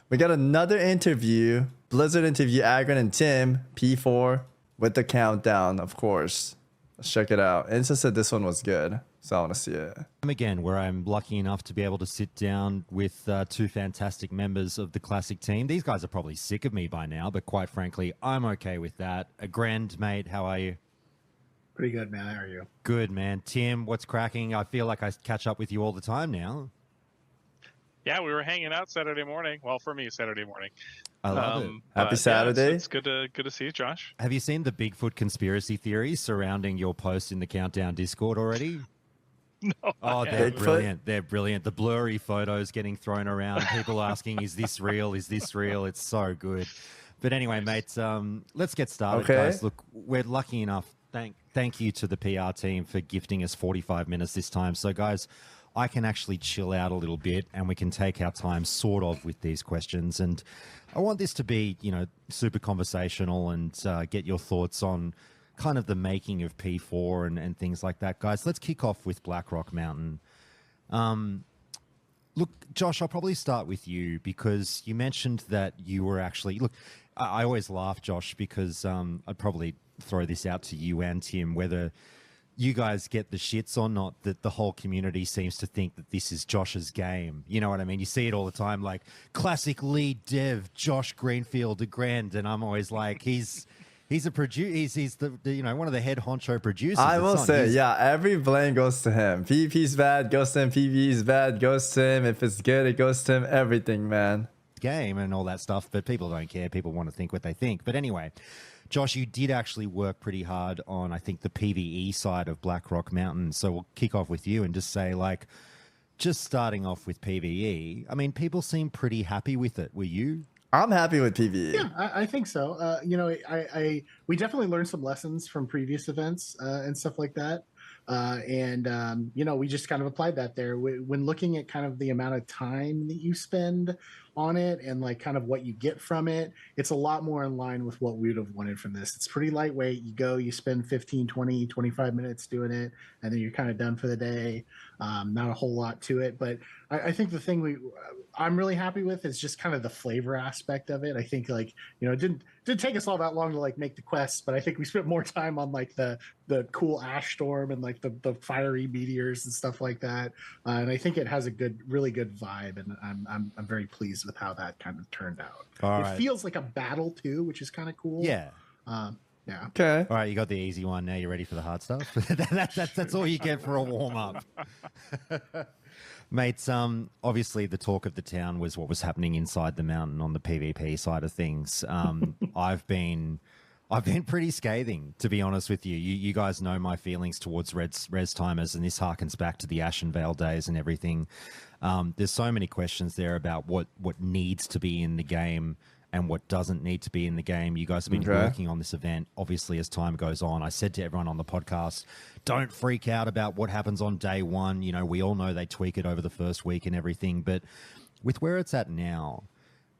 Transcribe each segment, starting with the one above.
We got another interview, Blizzard interview, Aggrend and Tim, P4, with the countdown, of course. Let's check it out. Insta said this one was good, so I want to see it. Again, where I'm lucky enough to be able to sit down with two fantastic members of the classic team. These guys are probably sick of me by now, but quite frankly, I'm okay with that. Aggrend, mate, how are you? Pretty good, man. How are you? Good, man. Tim, what's cracking? I feel like I catch up with you all the time now. Yeah, we were hanging out Saturday morning. Well, for me, Saturday morning. I love it. Happy Saturday. Yeah, it's good to see you, Josh. Have you seen the Bigfoot conspiracy theories surrounding your post in the Countdown Discord already? No. Oh, they're Bigfoot? brilliant. They're brilliant. The blurry photos getting thrown around, people asking, is this real? Is this real? It's so good. But anyway, mates, let's get started, Okay. guys. Look, we're lucky enough. Thank you to the PR team for gifting us 45 minutes this time. So, guys, I can actually chill out a little bit and we can take our time sort of with these questions. And I want this to be, you know, super conversational and get your thoughts on kind of the making of P4 and things like that. Guys, let's kick off with Blackrock Mountain. Look, Josh, I'll probably start with you because you mentioned that you were actually... Look, I always laugh, Josh, because I'd probably throw this out to you and Tim, whether you guys get the shits or not, that the whole community seems to think that this is Josh's game. You know what I mean? You see it all the time, like classic lead dev, Josh Greenfield, Aggrend, and I'm always like, he's a producer. He's the you know, one of the head honcho producers. I will say, yeah, every blame goes to him. PvP's bad, goes to him. PvE's bad, goes to him. If it's good, it goes to him. Everything, man. Game and all that stuff, but people don't care. People want to think what they think. But anyway, Josh, you did actually work pretty hard on, I think, the PVE side of Blackrock Mountain. So we'll kick off with you and just say, like, just starting off with PVE, I mean, people seem pretty happy with it. Were you? I'm happy with PvE. Yeah, I think so. You know, we definitely learned some lessons from previous events and stuff like that. You know, we just kind of applied that there. When looking at kind of the amount of time that you spend on it and like kind of what you get from it, it's a lot more in line with what we would have wanted from this. It's pretty lightweight. You go, you spend 15, 20, 25 minutes doing it, and then you're kind of done for the day. Not a whole lot to it, but I think the thing I'm really happy with is just kind of the flavor aspect of it. I think, like, you know, it didn't take us all that long to like make the quests, but I think we spent more time on like the cool ash storm and like the fiery meteors and stuff like that. And I think it has a really good vibe, and I'm very pleased with how that kind of turned out. All it right. feels like a battle too, which is kind of cool. Yeah. Yeah. Okay. All right, you got the easy one. Now you're ready for the hard stuff. That's all you get for a warm-up. Mates, obviously the talk of the town was what was happening inside the mountain on the PvP side of things. I've been pretty scathing, to be honest with you. You guys know my feelings towards res timers, and this harkens back to the Ashen Vale days and everything. There's so many questions there about what needs to be in the game and what doesn't need to be in the game. You guys have been working on this event, obviously, as time goes on. I said to everyone on the podcast, don't freak out about what happens on day one. You know, we all know they tweak it over the first week and everything. But with where it's at now,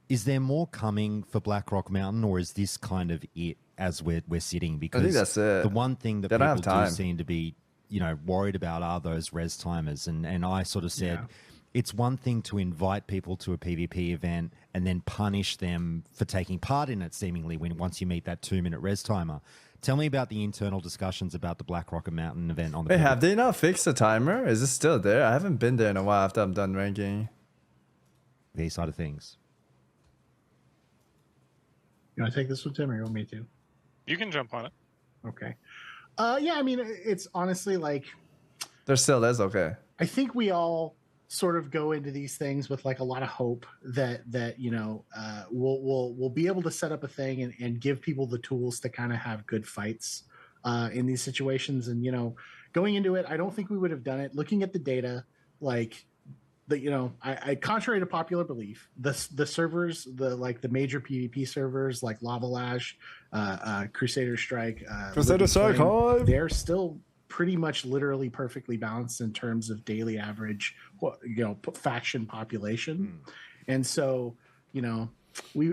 is there more coming for Blackrock Mountain, or is this kind of it as we're sitting? Because I think that's it. the one thing that They don't people have do time. seem to be, you know, worried about are those res timers. And I sort of said, it's one thing to invite people to a PvP event and then punish them for taking part in it, seemingly, once you meet that 2-minute res timer. Tell me about the internal discussions about the Blackrock Mountain event on the Wait, have they not fixed the timer? Is it still there? I haven't been there in a while after I'm done ranking. PvP side of things. You want to take this one, Tim, or you want me to? You can jump on it. Okay. Yeah, I mean, it's honestly like, There still is, okay. I think we all sort of go into these things with like a lot of hope that you know, we'll be able to set up a thing and give people the tools to kind of have good fights in these situations. And, you know, going into it, I don't think we would have done it. Looking at the data, like, you know, I contrary to popular belief, the servers, the major PvP servers like Lava Lash, Crusader Strike, Crusader Strike, hi! they're still pretty much literally perfectly balanced in terms of daily average, you know, faction population. And so, you know,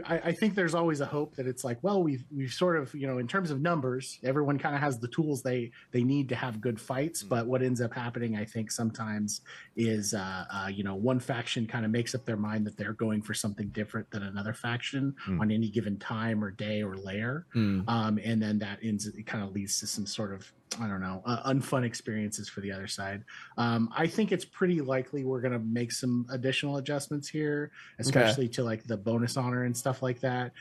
I think there's always a hope that it's like, well, we've sort of, in terms of numbers, everyone kind of has the tools they need to have good fights. But what ends up happening, I think, sometimes is one faction kind of makes up their mind that they're going for something different than another faction on any given time or day or layer, and then that it kind of leads to some sort of, I don't know, unfun experiences for the other side. I think it's pretty likely we're going to make some additional adjustments here, especially to like the bonus honor and stuff like that.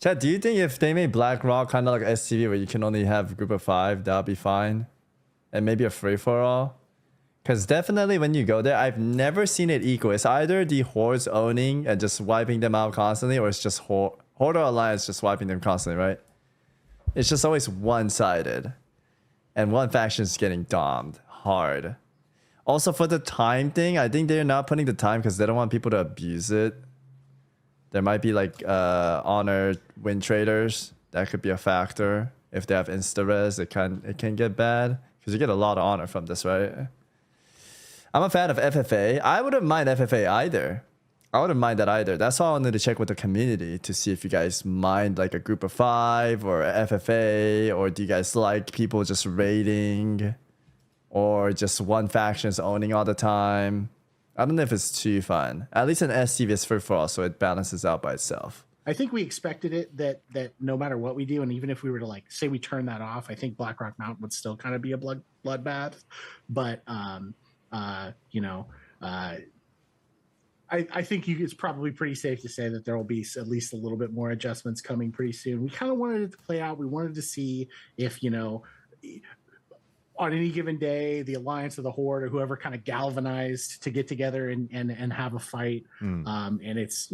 Chad, do you think if they made Blackrock kind of like SCV where you can only have a group of 5, that'll be fine? And maybe a free for all? Because definitely when you go there, I've never seen it equal. It's either the hordes owning and just wiping them out constantly, or it's just horde or alliance just wiping them constantly, right? It's just always one-sided. And one faction is getting domed hard. Also, for the time thing, I think they're not putting the time because they don't want people to abuse it. There might be like honor win traders. That could be a factor. If they have insta-res, it can get bad. Because you get a lot of honor from this, right? I'm a fan of FFA. I wouldn't mind FFA either. I wouldn't mind that either. That's why I wanted to check with the community to see if you guys mind like a group of 5 or FFA, or do you guys like people just raiding, or just one faction is owning all the time. I don't know if it's too fun. At least an SCV is free for all, so it balances out by itself. I think we expected it that no matter what we do, and even if we were to like say we turn that off, I think Blackrock Mountain would still kind of be a bloodbath. But I think it's probably pretty safe to say that there will be at least a little bit more adjustments coming pretty soon. We kind of wanted it to play out. We wanted to see if, on any given day, the Alliance or the Horde or whoever kind of galvanized to get together and have a fight. And it's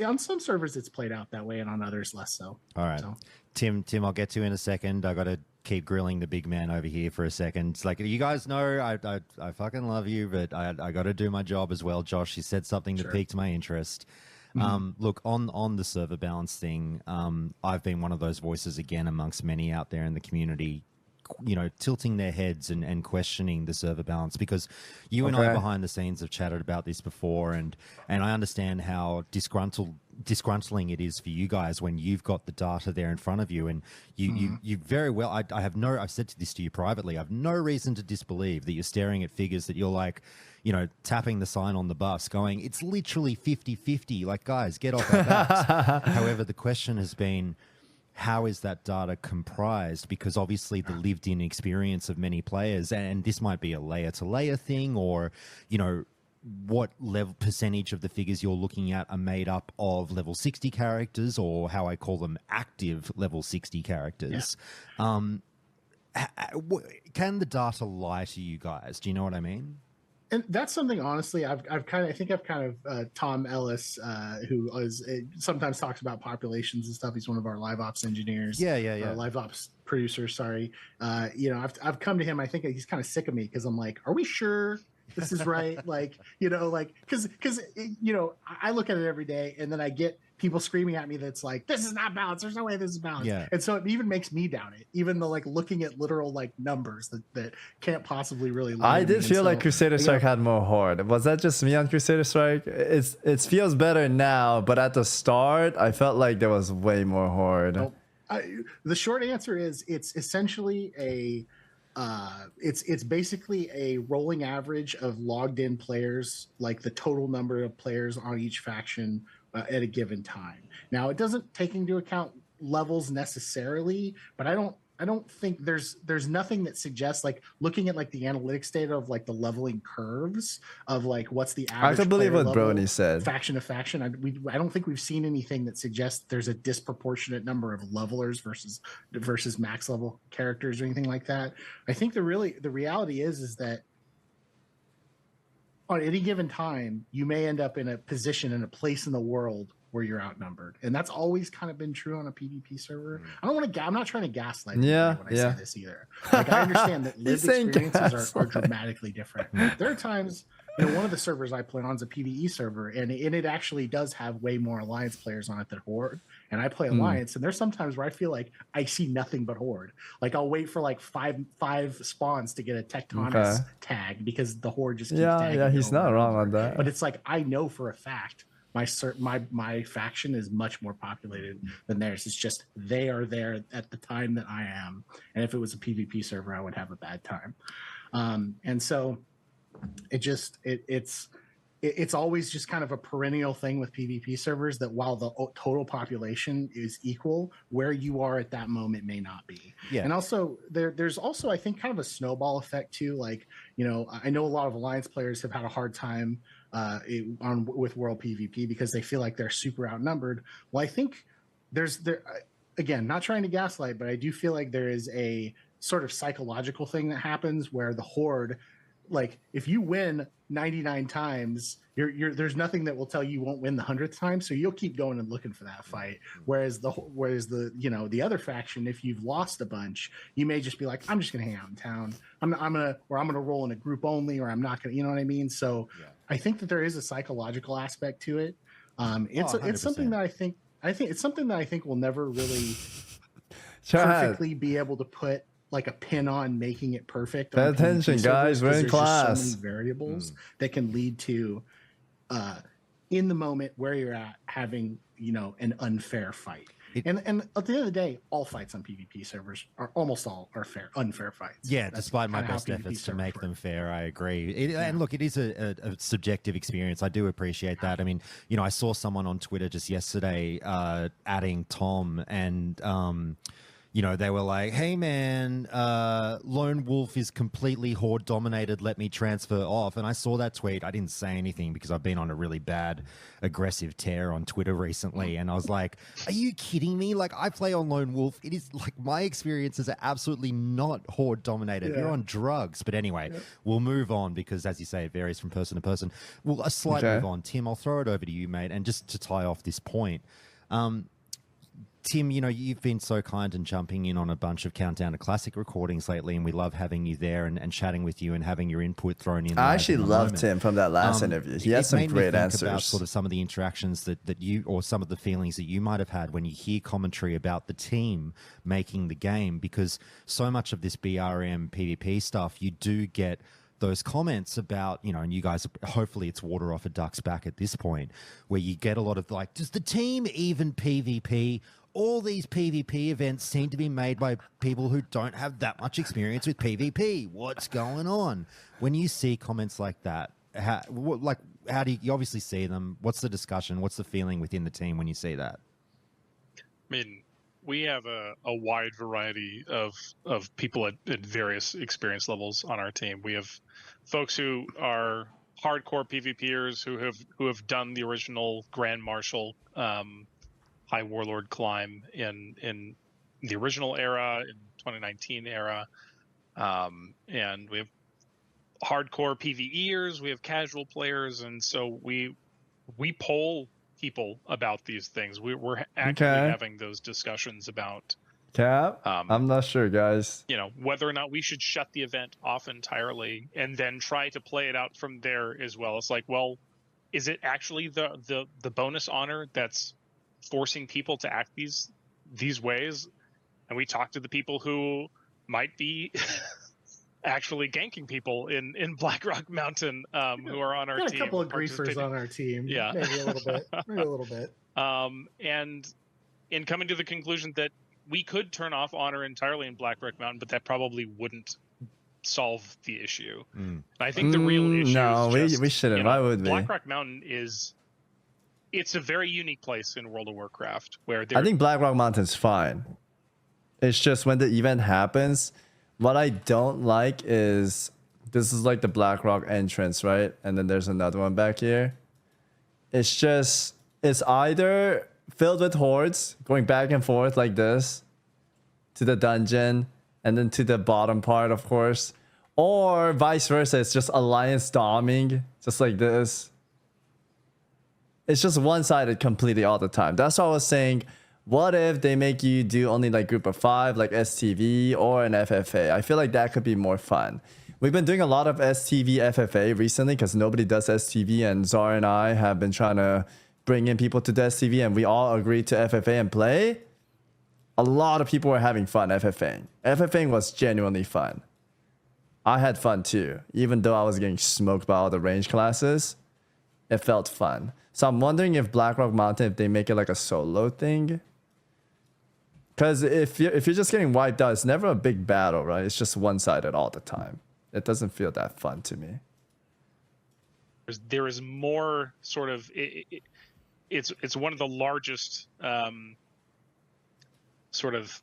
on some servers it's played out that way, and on others less so. All right. So. Tim, I'll get to you in a second. I got to keep grilling the big man over here for a second. It's like, you guys know I fucking love you, but I got to do my job as well. Josh, you said something that piqued my interest. Look, on the server balance thing, I've been one of those voices again amongst many out there in the community, tilting their heads and questioning the server balance, because you and I behind the scenes have chatted about this before, and I understand how disgruntling it is for you guys when you've got the data there in front of you, and you very well, I've said this to you privately, I have no reason to disbelieve that you're staring at figures that you're like, tapping the sign on the bus going, it's literally 50-50, like, guys, get off our backs. However, the question has been, how is that data comprised? Because obviously the lived in experience of many players, and this might be a layer to layer thing, or, what level percentage of the figures you're looking at are made up of level 60 characters, or how I call them active level 60 characters. Yeah. Can the data lie to you guys? Do you know what I mean? And that's something, honestly, I think I've kind of Tom Ellis, who sometimes talks about populations and stuff. He's one of our live ops engineers. Yeah. Live ops producers. Sorry. I've come to him. I think he's kind of sick of me because I'm like, are we sure this is right? Because I look at it every day, and then I get people screaming at me that's like, this is not balanced, there's no way this is balanced. Yeah. And so it even makes me doubt it, even though like looking at literal like numbers that can't possibly really lie. I did feel like Crusader Strike had more horde. Was that just me on Crusader Strike? It feels better now, but at the start I felt like there was way more horde. Nope. The short answer is it's essentially it's basically a rolling average of logged in players, like the total number of players on each faction at a given time. Now, it doesn't take into account levels necessarily, but I don't think there's nothing that suggests, like looking at like the analytics data of like the leveling curves of like what's the average. I can believe what Brony said. Faction to faction, I don't think we've seen anything that suggests there's a disproportionate number of levelers versus max level characters or anything like that. I think the reality is that on any given time, you may end up in a position, in a place in the world where you're outnumbered, and that's always kind of been true on a PvP server. I'm not trying to gaslight when I say this either. Like, I understand that lived experiences are dramatically different. There are times, one of the servers I play on is a PvE server, and it actually does have way more Alliance players on it than Horde. And I play Alliance, and there's sometimes where I feel like I see nothing but Horde. Like, I'll wait for like five spawns to get a Tectonis tag because the Horde just keeps tagging. Yeah, he's not wrong on that. But it's like, I know for a fact my faction is much more populated than theirs. It's just they are there at the time that I am, and if it was a PvP server, I would have a bad time. And so it's always just kind of a perennial thing with PvP servers that while the total population is equal, where you are at that moment may not be. Yeah. And also there's also, I think, kind of a snowball effect too. Like, you know, I know a lot of Alliance players have had a hard time with World PvP because they feel like they're super outnumbered. Well, I think again, not trying to gaslight, but I do feel like there is a sort of psychological thing that happens where the Horde, like if you win 99 times, there's nothing that will tell you won't win the 100th time, so you'll keep going and looking for that fight. Whereas the you know, the other faction, if you've lost a bunch, you may just be like, I'm just gonna hang out in town. I'm gonna roll in a group only, or I'm not gonna, you know what I mean? So yeah. I think that there is a psychological aspect to it. It's something that I think it's something that I think will never really perfectly be able to put like a pin on making it perfect. Pay attention, guys. We're in class. So many variables that can lead to, in the moment where you're at, having, you know, an unfair fight. And at the end of the day, all fights on PvP servers almost all are unfair fights. Yeah, despite my best efforts to make them fair, I agree. And look, it is a subjective experience. I do appreciate that. I mean, you know, I saw someone on Twitter just yesterday adding Tom, and you know, they were like, hey man, Lone Wolf is completely Horde dominated, let me transfer off. And I saw that tweet. I didn't say anything because I've been on a really bad aggressive tear on Twitter recently. And I was like, are you kidding me? Like, I play on Lone Wolf. It is like, my experiences are absolutely not Horde dominated. You're on drugs. But anyway, we'll move on because, as you say, it varies from person to person. Well, a slight move on. Tim, I'll throw it over to you, mate. And just to tie off this point, Tim, you know, you've been so kind and jumping in on a bunch of Countdown to Classic recordings lately, and we love having you there and chatting with you and having your input thrown in. I actually loved Tim from that last interview. He had some great answers. About sort of some of the interactions that you, or some of the feelings that you might have had when you hear commentary about the team making the game, because so much of this BRM PvP stuff, you do get those comments about, you know, and you guys, hopefully it's water off a duck's back at this point, where you get a lot of like, does the team even PvP? All these PvP events seem to be made by people who don't have that much experience with PvP. What's going on? When you see comments like that, how do you obviously see them? What's the discussion? What's the feeling within the team when you see that? I mean, we have a wide variety of people at various experience levels on our team. We have folks who are hardcore PvPers who have done the original Grand Marshal High Warlord climb in the original era, in 2019 era, and we have hardcore PvEers, we have casual players, and so we poll people about these things. We're actively having those discussions about I'm not sure, guys. You know, whether or not we should shut the event off entirely and then try to play it out from there as well. It's like, well, is it actually the bonus honor that's forcing people to act these ways? And we talk to the people who might be actually ganking people in Blackrock Mountain, who are on our team. Got a couple of griefers on our team. Yeah, maybe a little bit. And in coming to the conclusion that we could turn off honor entirely in Blackrock Mountain, but that probably wouldn't solve the issue. I think the real issue is just, we shouldn't. You know, Why would we? Blackrock Mountain it's a very unique place in World of Warcraft where I think Blackrock Mountain's fine. It's just when the event happens, what I don't like is this is like the Blackrock entrance, right? And then there's another one back here. It's either filled with hordes going back and forth like this to the dungeon and then to the bottom part, of course, or vice versa. It's just Alliance doming, just like this. It's just one-sided completely all the time. That's why I was saying, what if they make you do only like group of 5, like STV or an FFA? I feel like that could be more fun. We've been doing a lot of STV FFA recently because nobody does STV, and Zara and I have been trying to bring in people to the STV, and we all agreed to FFA and play. A lot of people were having fun FFAing. FFAing was genuinely fun. I had fun too, even though I was getting smoked by all the range classes. It felt fun. So I'm wondering if Blackrock Mountain, if they make it like a solo thing. Because if you're just getting wiped out, it's never a big battle, right? It's just one-sided all the time. It doesn't feel that fun to me. There is more sort of it's one of the largest sort of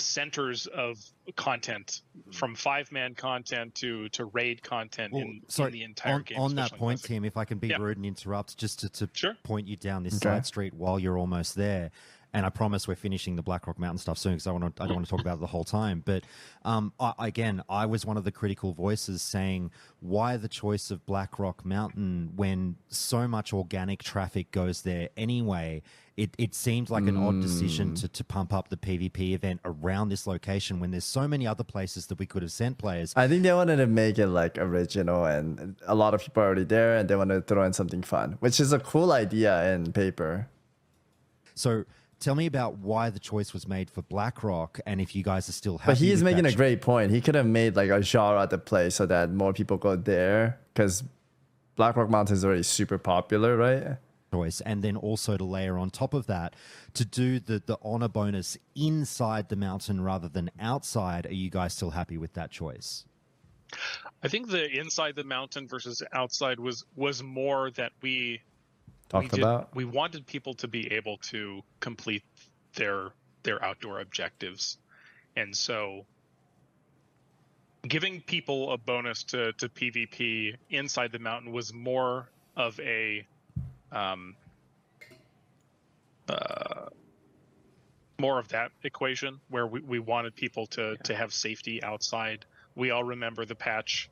centers of content, from 5-man content to raid content in the entire game. On that point, Tim, if I can be rude and interrupt, just to Sure. point you down this side street while you're almost there. And I promise we're finishing the Blackrock Mountain stuff soon because I don't want to talk about it the whole time. But I was one of the critical voices saying, why the choice of Blackrock Mountain when so much organic traffic goes there anyway? It seemed like an odd decision to pump up the PvP event around this location when there's so many other places that we could have sent players. I think they wanted to make it like original, and a lot of people are already there, and they want to throw in something fun, which is a cool idea in paper. So tell me about why the choice was made for Blackrock, and if you guys are still happy. But he's with making that a great point. He could have made like a genre to play so that more people go there, because Blackrock Mountain is already super popular, right? choice, and then also to layer on top of that to do the honor bonus inside the mountain rather than outside. Are you guys still happy with that choice? I think the inside the mountain versus outside was more that we wanted people to be able to complete their outdoor objectives, and so giving people a bonus to PvP inside the mountain was more of a more of that equation where we wanted people to have safety outside. We all remember the patch.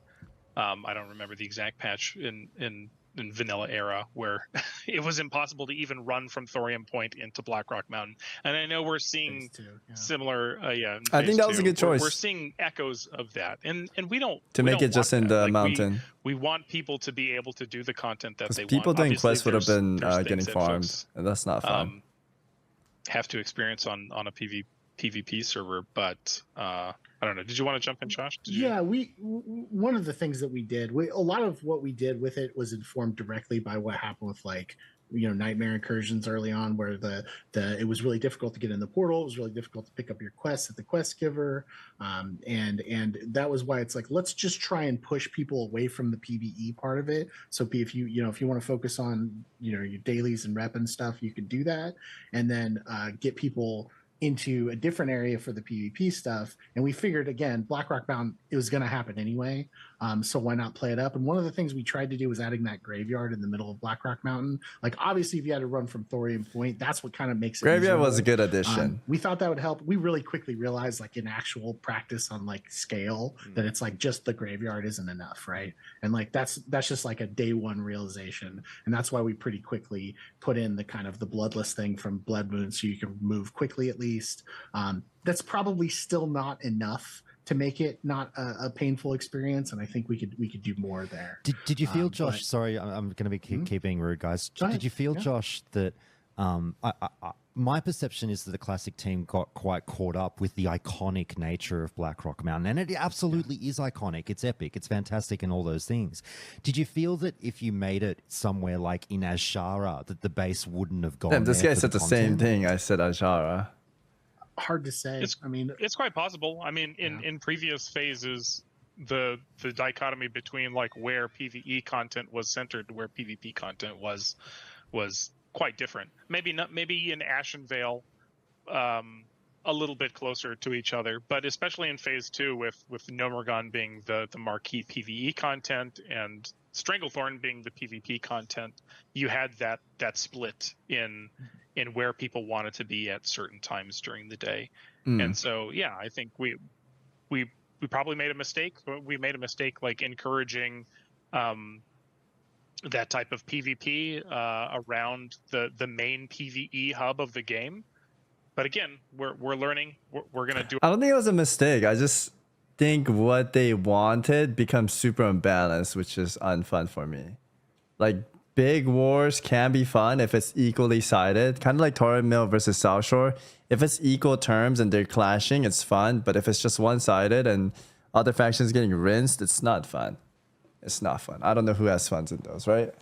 I don't remember the exact patch in vanilla era where it was impossible to even run from Thorium Point into Blackrock Mountain. And I know we're seeing similar. I think that was a good choice. We're seeing echoes of that, and we don't make it just in the mountain. We want people to be able to do the content that they want. People doing quests would have been there's getting farmed, and that's not fun. Have to experience on a PvP server, but I don't know. Did you want to jump in, Josh? One of the things that we did, a lot of what we did with it was informed directly by what happened with nightmare incursions early on, where it was really difficult to get in the portal. It was really difficult to pick up your quests at the quest giver, and that was why it's like, let's just try and push people away from the PvE part of it. So if you want to focus on your dailies and rep and stuff, you could do that, and then get people into a different area for the PvP stuff. And we figured, again, Blackrock Mountain, it was going to happen anyway, so why not play it up? And one of the things we tried to do was adding that graveyard in the middle of Blackrock Mountain. Like, obviously, if you had to run from Thorium Point, that's what kind of makes it graveyard was a good addition. We thought that would help. We really quickly realized, like, in actual practice on scale, that it's like just the graveyard isn't enough, right? And that's just like a day one realization, and that's why we pretty quickly put in the kind of the bloodless thing from Blood Moon, so you can move quickly at least. That's probably still not enough to make it not a painful experience, and I think we could do more there. Did you feel, Josh? Sorry, I'm going to be keep being rude, guys. Did you feel, Josh, that my perception is that the classic team got quite caught up with the iconic nature of Blackrock Mountain, and it absolutely is iconic. It's epic. It's fantastic, and all those things. Did you feel that if you made it somewhere like in Azshara, that the base wouldn't have gone? This guy said the same thing. I said Azshara. Hard to say. It's quite possible. I mean, in previous phases, the dichotomy between where PvE content was centered, where PvP content was quite different. Maybe in Ashen Vale, a little bit closer to each other, but especially in phase 2 with Nomergon being the marquee PvE content and Stranglethorn being the PvP content, you had that split in where people wanted to be at certain times during the day. And so I think we probably made a mistake. We made a mistake encouraging that type of PvP around the main PvE hub of the game. But again, we're learning. We're gonna do. I don't think it was a mistake. I just think what they wanted becomes super unbalanced, which is unfun for me. Big wars can be fun if it's equally sided, kind of like Torrid Mill versus South Shore. If it's equal terms and they're clashing, it's fun. But if it's just one-sided and other factions getting rinsed, it's not fun. It's not fun. I don't know who has fun in those, right?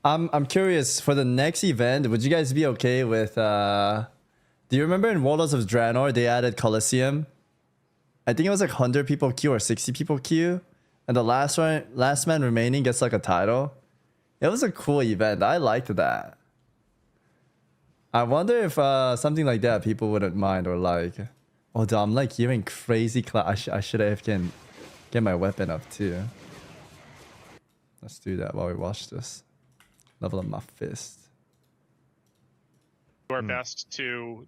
I'm curious for the next event. Would you guys be okay with? Do you remember in Warlords of Draenor they added Colosseum? I think it was like 100 people queue or 60 people queue, and the last man remaining gets like a title. It was a cool event. I liked that. I wonder if something like that people wouldn't mind or like. Oh, dude, I'm like hearing crazy. I should have can get my weapon up too. Let's do that while we watch this. Level up my fist. Do our best to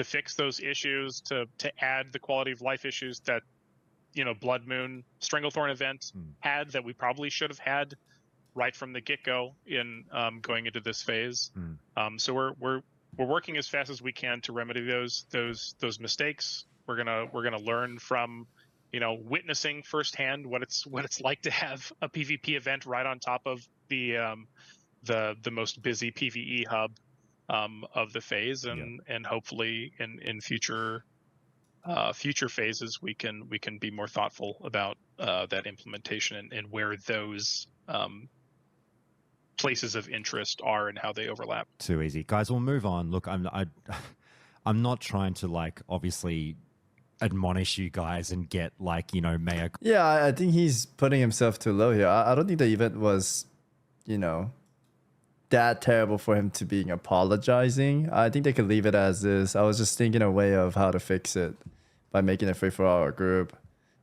fix those issues, to add the quality of life issues that Blood Moon Stranglethorn event had that we probably should have had right from the get-go in going into this phase. So we're working as fast as we can to remedy those mistakes. We're gonna learn from witnessing firsthand what it's like to have a PvP event right on top of the most busy PvE hub of the phase, and hopefully in future phases we can be more thoughtful about that implementation and where those places of interest are and how they overlap. Too easy, guys. We'll move on. Look, I'm not trying to like obviously admonish you guys and get like mayor. Yeah, I think he's putting himself too low here. I don't think the event was, that terrible for him to be apologizing. I think they could leave it as is. I was just thinking a way of how to fix it by making it free for all group.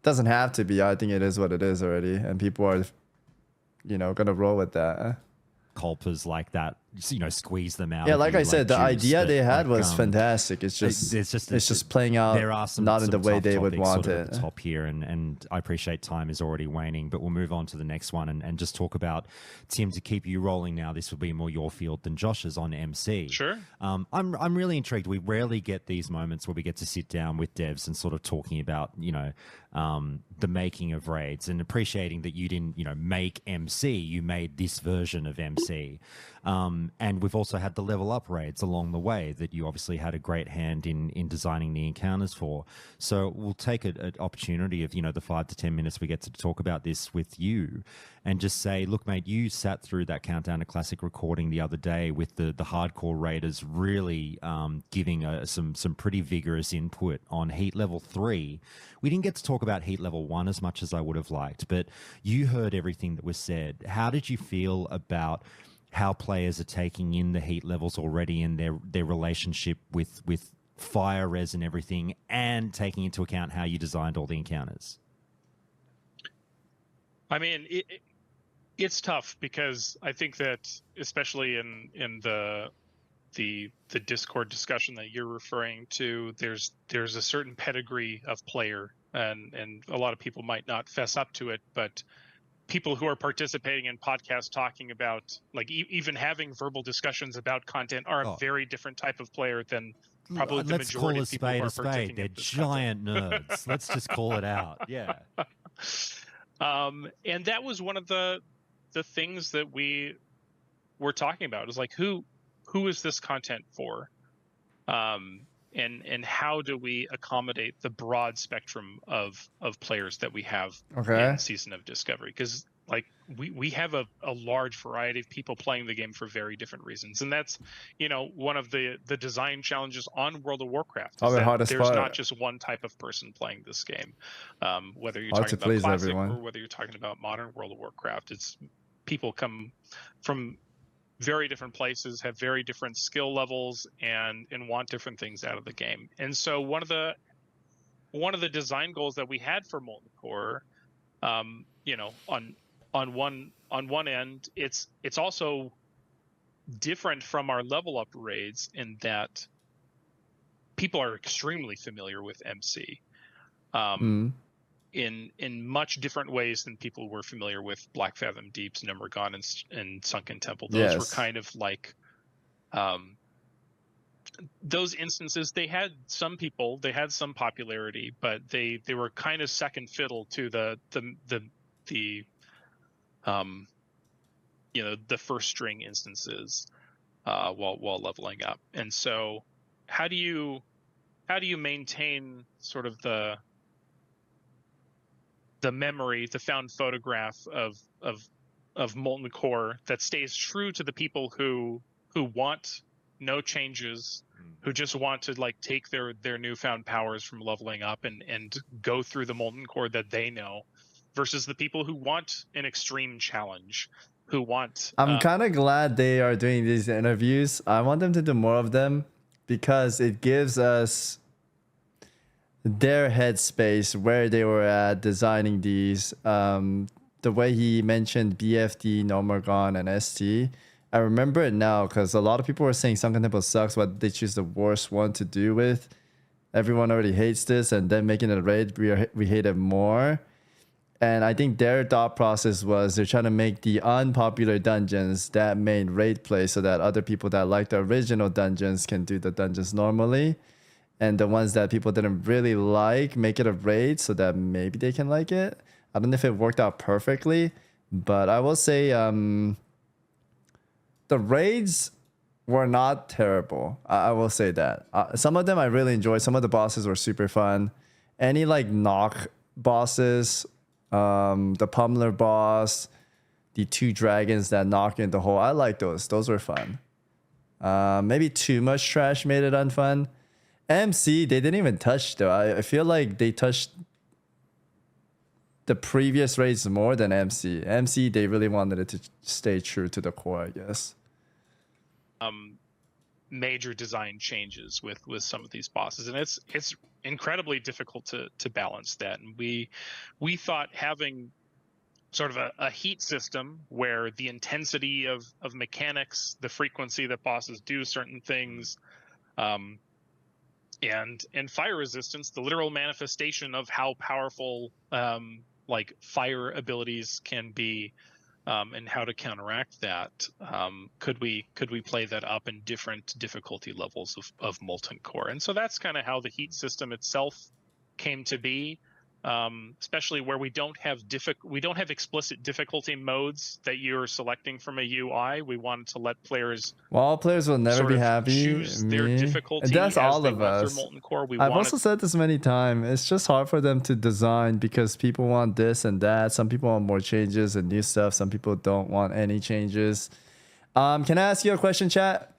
Doesn't have to be. I think it is what it is already, and people are, gonna roll with that. Culpers like that, squeeze them out. Yeah, like I said, the juice, idea they had like, was fantastic. It's just playing out there are not in the way they would want sort of it. at the top here, and I appreciate time is already waning, but we'll move on to the next one and just talk about, Tim, to keep you rolling now. This will be more your field than Josh's on MC. Sure. I'm really intrigued. We rarely get these moments where we get to sit down with devs and sort of talking about the making of raids, and appreciating that you didn't make MC, you made this version of MC. And we've also had the level up raids along the way that you obviously had a great hand in designing the encounters for. So we'll take an opportunity of, the 5 to 10 minutes we get to talk about this with you and just say, look, mate, you sat through that Countdown to Classic recording the other day with the hardcore raiders really giving some pretty vigorous input on heat level 3. We didn't get to talk about heat level 1 as much as I would have liked, but you heard everything that was said. How did you feel about how players are taking in the heat levels already and their relationship with fire res and everything, and taking into account how you designed all the encounters? I mean, it's tough because I think that especially in the Discord discussion that you're referring to, there's a certain pedigree of player, and a lot of people might not fess up to it, but people who are participating in podcasts talking about, like, even having verbal discussions about content are a very different type of player than probably the majority of people who are partaking. They're giant nerds. Let's just call it out. Yeah. And that was one of the things that we were talking about. It was like, who is this content for? And how do we accommodate the broad spectrum of players that we have in Season of Discovery? Because like we have a large variety of people playing the game for very different reasons, and that's one of the design challenges on World of Warcraft. Is that there's not just one type of person playing this game. Whether you're talking about Classic or whether you're talking about modern World of Warcraft, it's people come from very different places, have very different skill levels, and want different things out of the game. And so one of the design goals that we had for Molten Core, on one end, it's also different from our level up raids in that people are extremely familiar with MC. In much different ways than people were familiar with Black Fathom Deeps, Nummergon, and Sunken Temple. Those were kind of like those instances. They had some popularity, but they were kind of second fiddle to the first string instances while leveling up. And so how do you maintain sort of the memory, the found photograph of Molten Core that stays true to the people who want no changes, who just want to like take their newfound powers from leveling up and go through the Molten Core that they know, versus the people who want an extreme challenge, who want I'm kind of glad they are doing these interviews. I want them to do more of them because it gives us their headspace where they were at designing these. The way he mentioned BFD, Nomergon, and ST, I remember it now because a lot of people were saying Sunken Temple sucks, but they choose the worst one to do with. Everyone already hates this, and then making it a raid, we hate it more. And I think their thought process was they're trying to make the unpopular dungeons that made raid play so that other people that like the original dungeons can do the dungeons normally. And the ones that people didn't really like, make it a raid so that maybe they can like it. I don't know if it worked out perfectly, but I will say the raids were not terrible. I will say that. Some of them I really enjoyed. Some of the bosses were super fun. Any like knock bosses, the pummeler boss, the 2 dragons that knock in the hole, I like those. Those were fun. Maybe too much trash made it unfun. MC, they didn't even touch though. I feel like they touched the previous raids more than MC. MC, they really wanted it to stay true to the core, I guess. Major design changes with some of these bosses, and it's incredibly difficult to balance that. And we thought having sort of a heat system where the intensity of mechanics, the frequency that bosses do certain things, and fire resistance, the literal manifestation of how powerful like fire abilities can be, and how to counteract that. Could we play that up in different difficulty levels of Molten Core? And so that's kind of how the heat system itself came to be. Especially where we don't have explicit difficulty modes that you're selecting from a UI. We wanted to let players. Well, all players will never be happy. Choose their difficulty. And that's all of us. Molten Core. I've also said this many times. It's just hard for them to design because people want this and that. Some people want more changes and new stuff. Some people don't want any changes. Can I ask you a question, chat?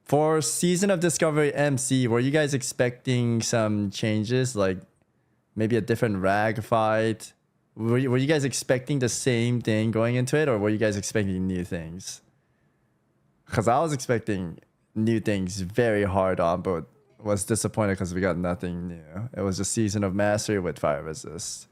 For Season of Discovery MC, were you guys expecting some changes, like maybe a different rag fight? Were you guys expecting the same thing going into it, or were you guys expecting new things? Because I was expecting new things very hard on, but was disappointed because we got nothing new. It was just Season of Mastery with fire resist.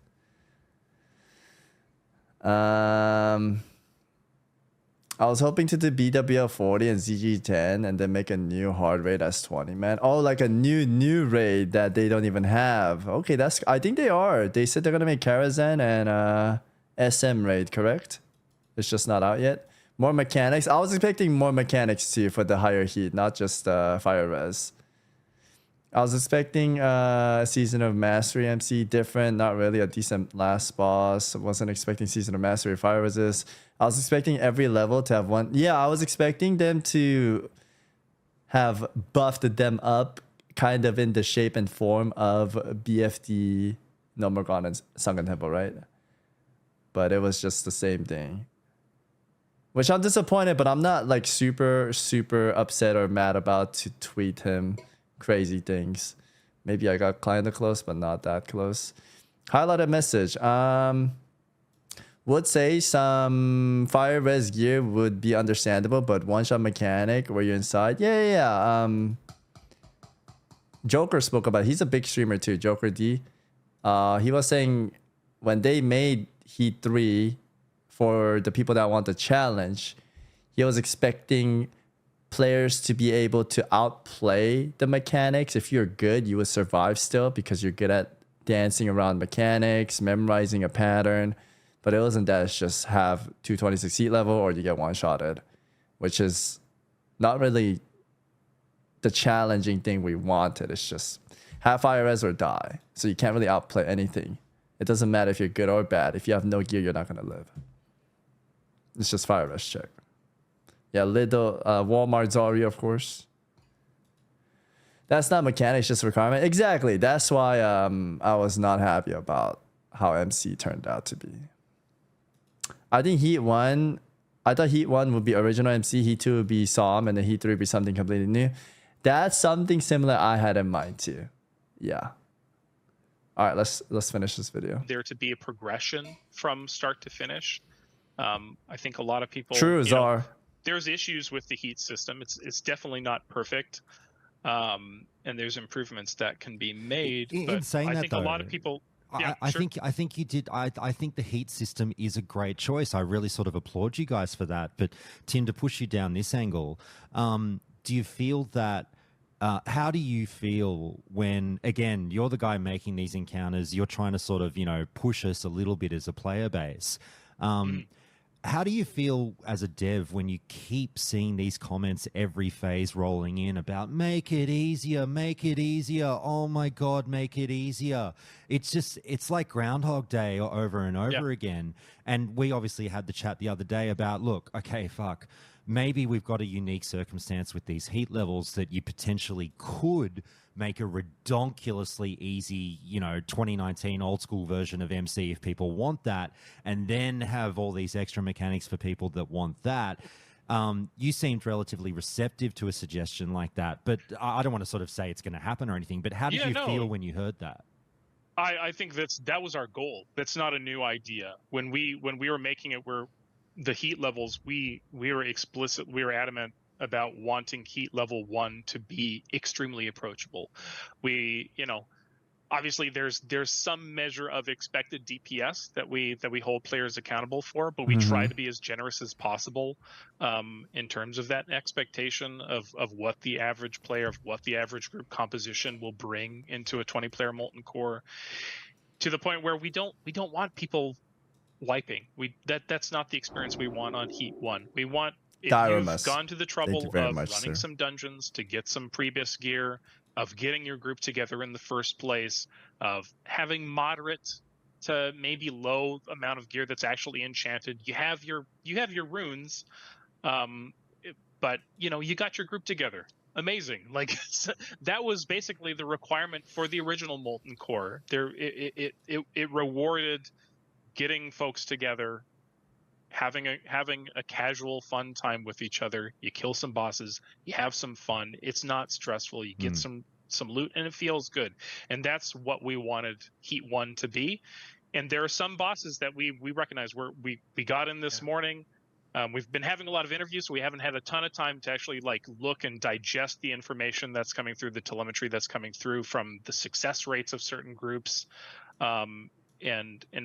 I was hoping to do BWL 40 and ZG 10 and then make a new hard raid as 20 man. Oh, like a new raid that they don't even have. Okay, I think they are. They said they're gonna make Karazhan and SM raid, correct? It's just not out yet. More mechanics. I was expecting more mechanics too for the higher heat, not just fire res. I was expecting Season of Mastery MC different, not really a decent last boss. I wasn't expecting Season of Mastery fire resist. I was expecting every level to have one. Yeah, I was expecting them to have buffed them up kind of in the shape and form of BFD, Nomergon, and Sunken Temple, right? But it was just the same thing. Which I'm disappointed, but I'm not like super upset or mad about to tweet him crazy things. Maybe I got kinda close, but not that close. Highlighted message. Would say some fire res gear would be understandable, but one-shot mechanic where you're inside. Yeah. Joker spoke about it. He's a big streamer too, Joker D. He was saying when they made Heat 3 for the people that want the challenge, he was expecting players to be able to outplay the mechanics. If you're good, you would survive still because you're good at dancing around mechanics, memorizing a pattern. But it wasn't that. It's just have 226 heat level or you get one-shotted, which is not really the challenging thing we wanted. It's just have fire res or die. So you can't really outplay anything. It doesn't matter if you're good or bad. If you have no gear, you're not going to live. It's just fire res check. Yeah, little Walmart Zarya, of course. That's not mechanics, just requirement. Exactly. That's why I was not happy about how MC turned out to be. I think Heat 1, I thought Heat 1 would be original MC, Heat 2 would be SOM, and then Heat 3 would be something completely new. That's something similar I had in mind too. Yeah. All right, let's finish this video. There to be a progression from start to finish. I think a lot of people. True, Czar. There's issues with the Heat system. It's definitely not perfect, and there's improvements that can be made. In saying that, think a lot of people. Yeah, I think you did. I think the Heat system is a great choice. I really sort of applaud you guys for that. But Tim, to push you down this angle, do you feel that? How do you feel when, again, you're the guy making these encounters? You're trying to sort of, push us a little bit as a player base. How do you feel as a dev when you keep seeing these comments every phase rolling in about make it easier, oh my God, make it easier? It's like Groundhog Day over and over again. And we obviously had the chat the other day about, look, okay, fuck, maybe we've got a unique circumstance with these heat levels that you potentially could make a redonkulously easy, 2019 old school version of MC if people want that, and then have all these extra mechanics for people that want that. You seemed relatively receptive to a suggestion like that, but I don't want to sort of say it's going to happen or anything, but how did you feel when you heard that? I think that was our goal. That's not a new idea. When we were making it, the heat levels, we were explicit, we were adamant about wanting heat level 1 to be extremely approachable. We, obviously there's some measure of expected DPS that we hold players accountable for, but we try to be as generous as possible in terms of that expectation of what the average player, of what the average group composition will bring into a 20-player Molten Core, to the point where we don't want people wiping. That's not the experience we want on Heat 1. We want, if you've gone to the trouble of running some dungeons to get some previous gear, of getting your group together in the first place, of having moderate to maybe low amount of gear that's actually enchanted, you have your runes, but you got your group together. Amazing. Like that was basically the requirement for the original Molten Core. It rewarded getting folks together, having a casual fun time with each other. You kill some bosses, you have some fun, it's not stressful, you get some loot, and it feels good. And that's what we wanted Heat 1 to be. And there are some bosses that we recognize we got in this morning. We've been having a lot of interviews, so we haven't had a ton of time to actually look and digest the information that's coming through, the telemetry that's coming through from the success rates of certain groups. And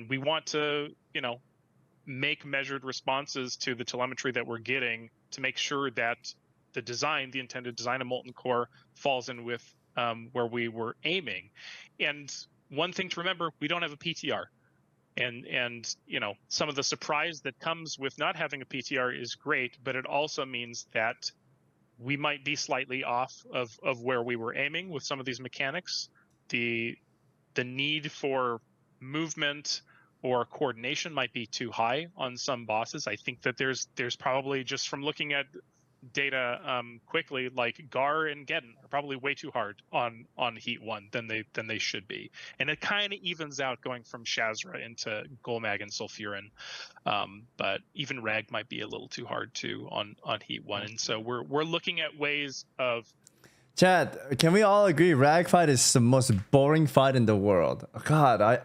we want to, make measured responses to the telemetry that we're getting to make sure that the intended design of Molten Core falls in with where we were aiming. And one thing to remember, we don't have a PTR. And some of the surprise that comes with not having a PTR is great, but it also means that we might be slightly off of where we were aiming with some of these mechanics. The need for movement or coordination might be too high on some bosses. I think that there's probably, just from looking at data quickly, like Gar and Geddon are probably way too hard on Heat 1 than they should be. And it kind of evens out going from Shazra into Golmag and Sulfurin. But even Rag might be a little too hard too on Heat 1. And so we're looking at ways of... Chat, can we all agree Rag fight is the most boring fight in the world? God,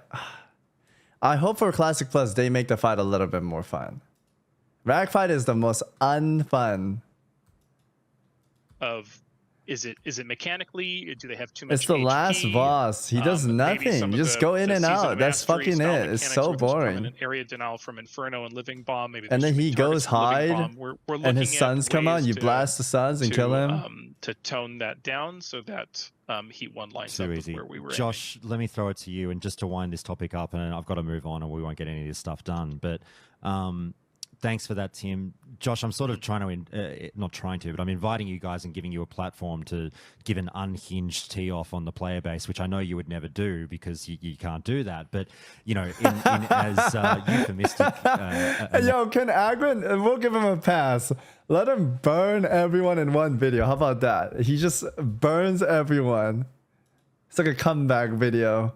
I hope for Classic Plus they make the fight a little bit more fun. Rag fight is the most unfun. Is it mechanically? Do they have too much? It's the HP? last boss. He does nothing. You just go in and out. That's fucking it. It's so boring. Area denial from Inferno and Living Bomb. Maybe and then he goes hide, and his suns come out. You blast the suns and kill him. To tone that down so that Heat 1 lines up with where we were. Josh, let me throw it to you, and just to wind this topic up, and I've got to move on, or we won't get any of this stuff done. But thanks for that, Tim. Josh, I'm sort of not trying to, but I'm inviting you guys and giving you a platform to give an unhinged tee off on the player base, which I know you would never do because you can't do that. But, in as euphemistic... Yo, can Aggrend, we'll give him a pass. Let him burn everyone in one video. How about that? He just burns everyone. It's like a comeback video.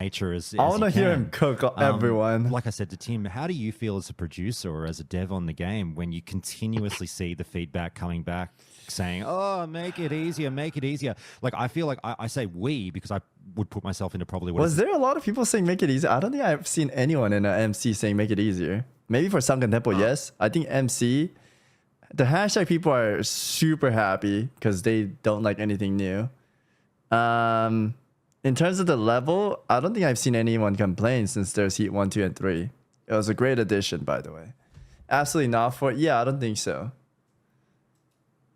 nature as I want to you hear can. him cook everyone. Like I said to Tim, how do you feel as a producer or as a dev on the game when you continuously see the feedback coming back saying, oh, make it easier, make it easier? Like, I feel like I say we because I would put myself into probably what Was there a lot of people saying make it easier? I don't think I've seen anyone in an MC saying make it easier. Maybe for Sunken Temple, yes. I think MC, the hashtag people are super happy because they don't like anything new. In terms of the level, I don't think I've seen anyone complain since there's Heat 1, 2, and 3. It was a great addition, by the way. Absolutely not for... Yeah, I don't think so.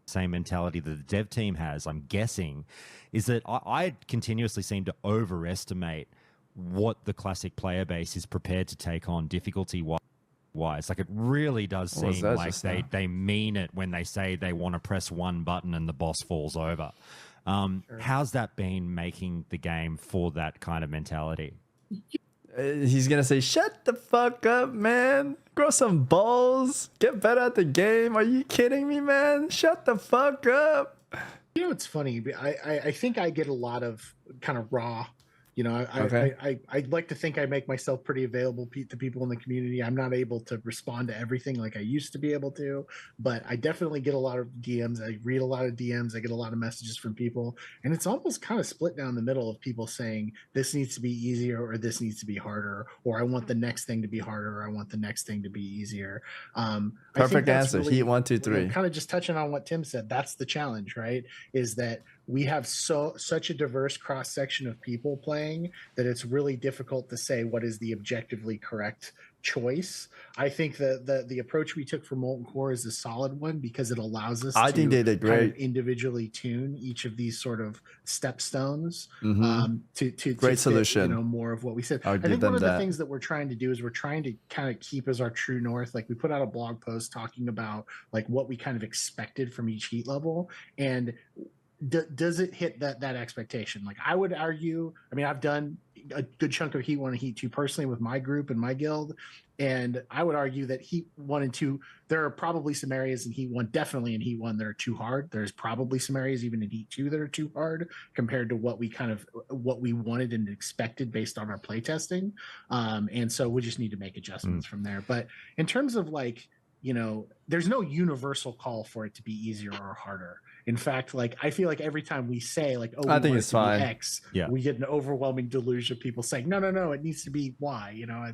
same mentality that the dev team has, I'm guessing, is that I continuously seem to overestimate what the classic player base is prepared to take on difficulty-wise. Like, it really does seem like they mean it when they say they want to press one button and the boss falls over. Sure. How's that been making the game for that kind of mentality? He's going to say, shut the fuck up, man. Grow some balls. Get better at the game. Are you kidding me, man? Shut the fuck up. You know, it's funny. I think I get a lot of kind of raw. You know, I'd like to think I make myself pretty available to people in the community. I'm not able to respond to everything like I used to be able to, but I definitely get a lot of DMs. I read a lot of DMs. I get a lot of messages from people, and it's almost kind of split down the middle of people saying this needs to be easier or this needs to be harder, or I want the next thing to be harder, or I want the next thing to be easier. Perfect answer. Really, Heat 1, 2, 3. You know, kind of just touching on what Tim said. That's the challenge, right? Is that we have such a diverse cross section of people playing that it's really difficult to say what is the objectively correct choice. I think the approach we took for Molten Core is a solid one because it allows us I think they did great. Kind of individually tune each of these sort of stepstones to great solution. Fit, you know, more of what we said. I think one of the things that we're trying to do is we're trying to kind of keep as our true north. Like, we put out a blog post talking about like what we kind of expected from each heat level, and does it hit that expectation? Like, I would argue, I mean, I've done a good chunk of Heat 1 and Heat 2 personally with my group and my guild, and I would argue that Heat 1 and 2, there are probably some areas in Heat 1, definitely in Heat 1, that are too hard. There's probably some areas even in Heat 2 that are too hard compared to what we wanted and expected based on our playtesting. And so we just need to make adjustments from there. But in terms of, like, you know, there's no universal call for it to be easier or harder. In fact, like, I feel like every time we say, like, oh, I think it's fine. X, we get an overwhelming deluge of people saying, no, it needs to be Y. You know, I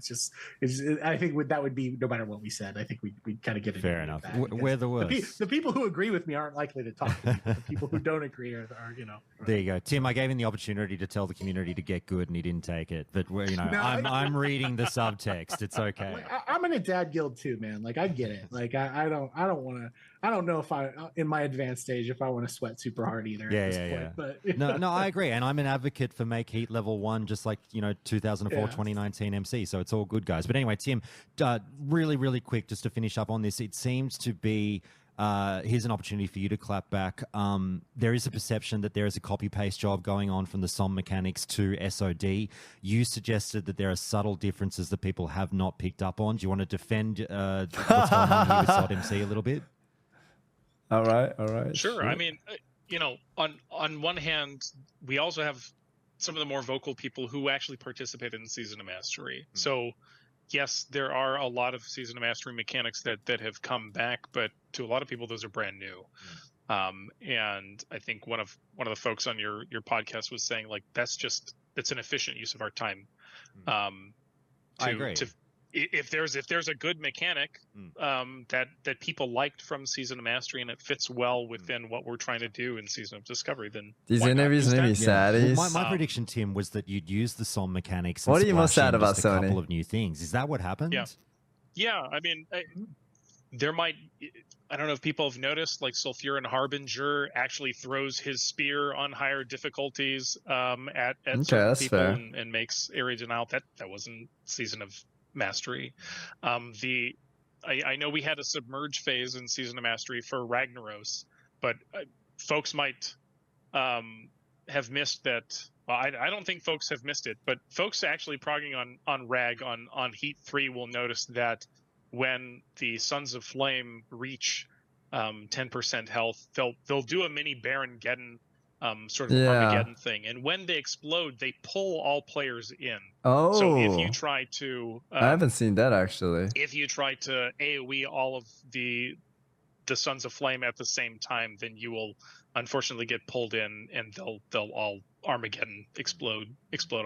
think that would be, no matter what we said, I think we kind of get it. Fair enough. We're the worst. The people who agree with me aren't likely to talk to me. The people who don't agree are, you know. There you go. Tim, I gave him the opportunity to tell the community to get good and he didn't take it. But, you know, I'm reading the subtext. It's okay. Like, I'm in a dad guild too, man. Like, I get it. Like, I don't know if in my advanced stage, if I want to sweat super hard either. At this point, but no, I agree, and I'm an advocate for make Heat level 1, just like, you know, 2004, 2019 MC. So it's all good, guys. But anyway, Tim, really quick, just to finish up on this, it seems to be. Here's an opportunity for you to clap back. There is a perception that there is a copy-paste job going on from the SOM mechanics to SOD. You suggested that there are subtle differences that people have not picked up on. Do you want to defend what's going on here with SOD MC a little bit? All right. Sure. I mean, you know, on one hand, we also have some of the more vocal people who actually participated in Season of Mastery. So, yes, there are a lot of Season of Mastery mechanics that have come back, but to a lot of people, those are brand new. And I think one of the folks on your podcast was saying, like, that's an efficient use of our time. I agree. If there's a good mechanic that people liked from Season of Mastery and it fits well within what we're trying to do in Season of Discovery, then these interviews made me sad. Well, my prediction, Tim, was that you'd use the SOM mechanics. What are you most sad about, Sony? A couple of new things. Is that what happened? Yeah. I mean, there might. I don't know if people have noticed, like, Sulfuran Harbinger actually throws his spear on higher difficulties at certain people and makes area denial. That wasn't Season of Mastery. I know we had a submerge phase in Season of Mastery for Ragnaros, but folks might have missed that. Well, I don't think folks have missed it, but folks actually progging on Rag on Heat 3 will notice that when the Sons of Flame reach 10% health, they'll do a mini Baron Geddon sort of Armageddon thing. And when they explode, they pull all players in. Oh, So if you try to, I haven't seen that actually. if you try to AOE all of the Sons of Flame at the same time, then you will unfortunately get pulled in, and they'll all Armageddon explode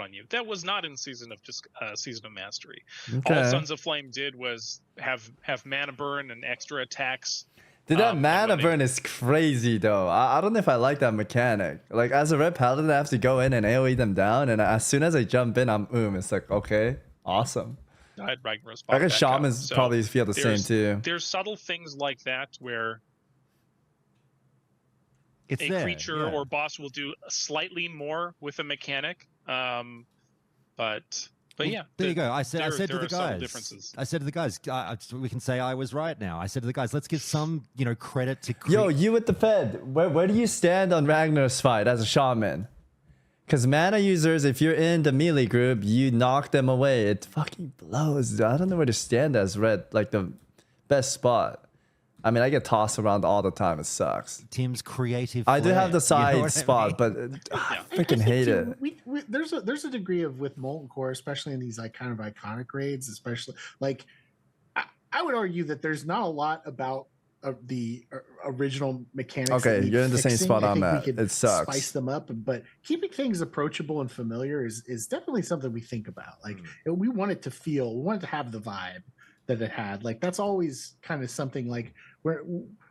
on you. That was not in Season of Mastery. Okay. All Sons of Flame did was have mana burn and extra attacks. Dude, that mana burn is crazy though. I don't know if I like that mechanic. Like as a red paladin, I have to go in and AoE them down, and as soon as I jump in, I'm It's like, okay, awesome. I had Ragnaros I guess shamans probably feel the same too. There's subtle things like that where It's a there, creature yeah. or boss will do slightly more with a mechanic, but yeah, there you go. I said there to the are subtle guys. differences. I said to the guys, we can say I was right now. I said to the guys, let's give some, credit to. Yo, you with the Fed, where do you stand on Ragnar's fight as a shaman? Because mana users, if you're in the melee group, you knock them away. It fucking blows. I don't know where to stand as red, like the best spot. I mean, I get tossed around all the time. It sucks. Tim's creative. I do have the flair, side what I spot, mean? but I I freaking think hate too, it. there's a degree of with Molten Core, especially in these like kind of iconic raids, especially like I would argue that there's not a lot about the original mechanics. Okay, that need you're in the same fixing. spot I I'm think we at. could It sucks. Spice them up, but keeping things approachable and familiar is definitely something we think about. Like we want it to have the vibe that it had. Like that's always kind of something like where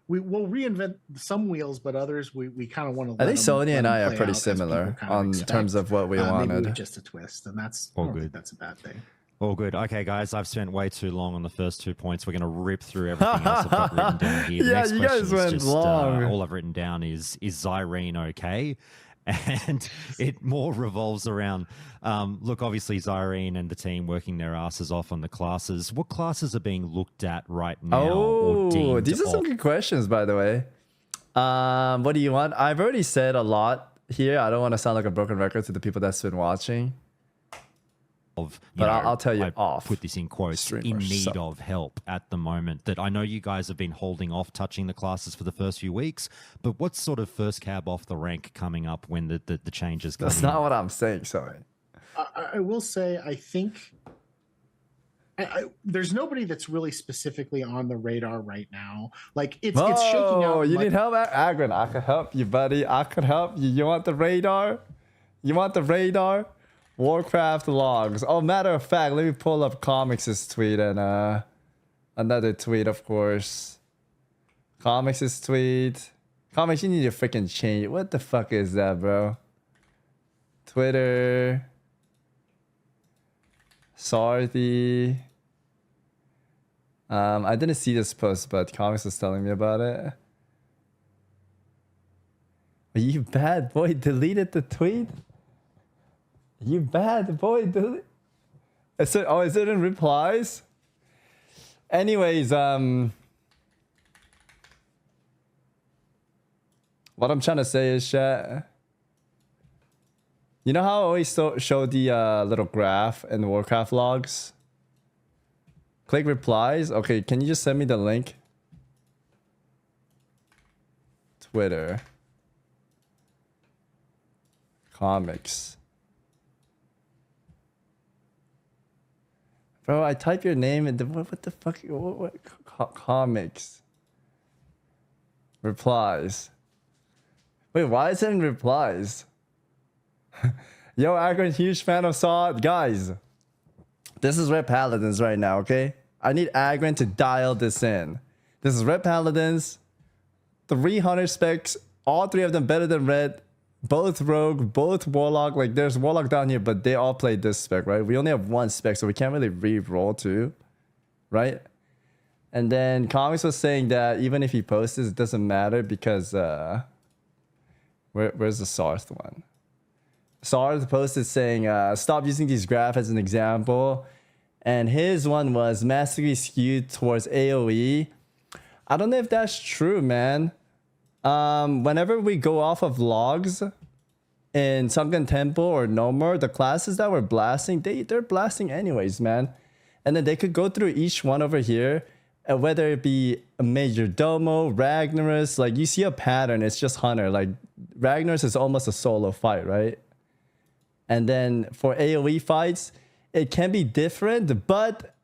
we will reinvent some wheels, but others we kind of want to. I think Sony and I are pretty similar on terms of what we wanted. Maybe just a twist, and that's All I don't good. think that's a bad thing. All good. Okay, guys, I've spent way too long on the first 2 points. We're going to rip through everything else I've got written down here. The Yeah, next you question guys is went just, long. all I've written down is Zyrene okay? And it more revolves around, look, obviously Zyrene and the team working their asses off on the classes. What classes are being looked at right now? or Oh, deemed these are some good questions, by the way. What do you want? I've already said a lot here. I don't want to sound like a broken record to the people that's been watching. But I'll tell you I off. put this in quotes, Streamer, in need so- of help at the moment. That I know you guys have been holding off touching the classes for the first few weeks, but what's sort of first cab off the rank coming up when the changes come That's not what I'm saying, sorry. I will say I think there's nobody that's really specifically on the radar right now. Like it's shaking out. Oh, you like, need help, Aggrend? I could help you, buddy. I could help you. You want the radar? You want the radar? Warcraft logs. Oh, matter of fact, let me pull up Comics' tweet and another tweet, of course. Comics' tweet. Comics, you need to freaking change. What the fuck is that, bro? Twitter. Sarthi. I didn't see this post, but Comics was telling me about it. You bad boy deleted the tweet? You bad boy delete. Is it in replies? Anyways, what I'm trying to say is, chat. You know how I always show the little graph in Warcraft logs? Click replies. Okay, can you just send me the link? Twitter. Comics. Bro, I type your name and what the fuck? Comics. Replies. Wait, why is it in replies? Yo, Aggrend, huge fan of Saw. Guys, this is Red Paladins right now, okay? I need Aggrend to dial this in. This is Red Paladins. 300 specs. All three of them better than Red. Both Rogue, both Warlock. Like, there's Warlock down here, but they all play this spec, right? We only have one spec, so we can't really re-roll too, right? And then Comics was saying that even if he posts this, it doesn't matter because... Where's the Sarth one? Sarth posted saying, stop using these graphs as an example. And his one was massively skewed towards AoE. I don't know if that's true, man. Whenever we go off of logs in Sunken Temple or No More, the classes that we're blasting, they're blasting anyways, man. And then they could go through each one over here, whether it be a Major Domo, Ragnaros, like you see a pattern, it's just Hunter. Like Ragnar's is almost a solo fight, right? And then for AoE fights, it can be different, but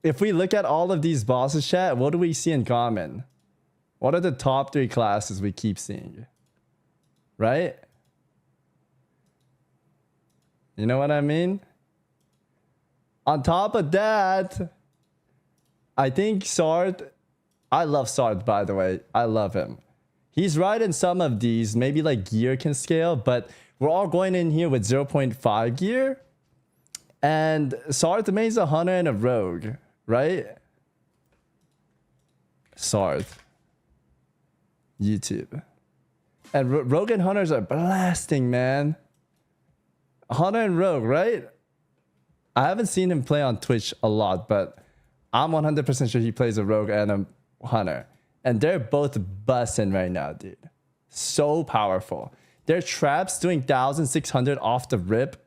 if we look at all of these bosses, chat, what do we see in common? What are the top 3 classes we keep seeing? Right? You know what I mean? On top of that, I think Sard, I love Sard, by the way. I love him. He's right in some of these. Maybe like gear can scale, but we're all going in here with 0.5 gear. And Sard remains a hunter and a rogue, right? Sard. YouTube. And rogue and hunters are blasting, man. Hunter and rogue, right? I haven't seen him play on Twitch a lot, but I'm 100% sure he plays a rogue and a hunter. And they're both busting right now, dude. So powerful. Their traps doing 1,600 off the rip.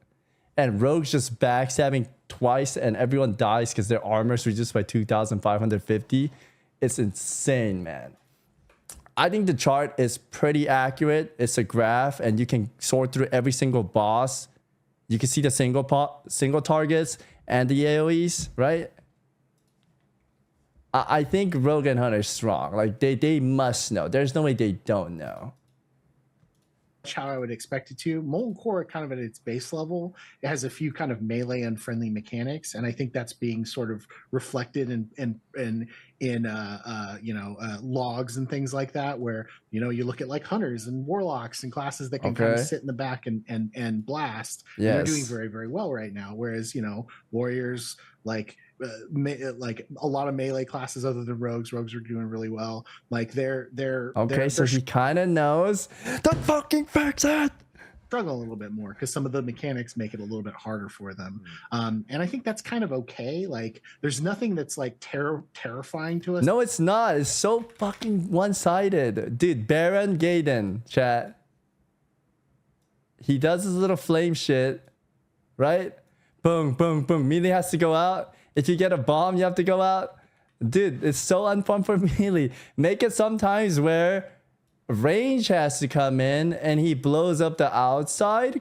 And rogues just backstabbing twice and everyone dies because their armor's reduced by 2,550. It's insane, man. I think the chart is pretty accurate. It's a graph and you can sort through every single boss. You can see the single targets and the AoEs, right? I think Rogue and Hunter is strong. Like they must know. There's no way they don't know. How I would expect it to. Molten Core, kind of at its base level, it has a few kind of melee unfriendly mechanics, and I think that's being sort of reflected in logs and things like that, where you look at like hunters and warlocks and classes that can kind of sit in the back and blast. Yes. And they're doing very, very well right now. Whereas warriors like a lot of melee classes other than rogues are doing really well. Like so he kind of knows the fucking fix it. Struggle a little bit more because some of the mechanics make it a little bit harder for them. And I think that's kind of okay. Like there's nothing that's like terrifying to us. No, it's not. It's so fucking one-sided. Dude, Baron Gaiden, chat. He does his little flame shit, right? Boom, boom, boom. Melee has to go out. If you get a bomb, you have to go out. Dude, it's so unfun for melee. Make it sometimes where range has to come in and he blows up the outside, ?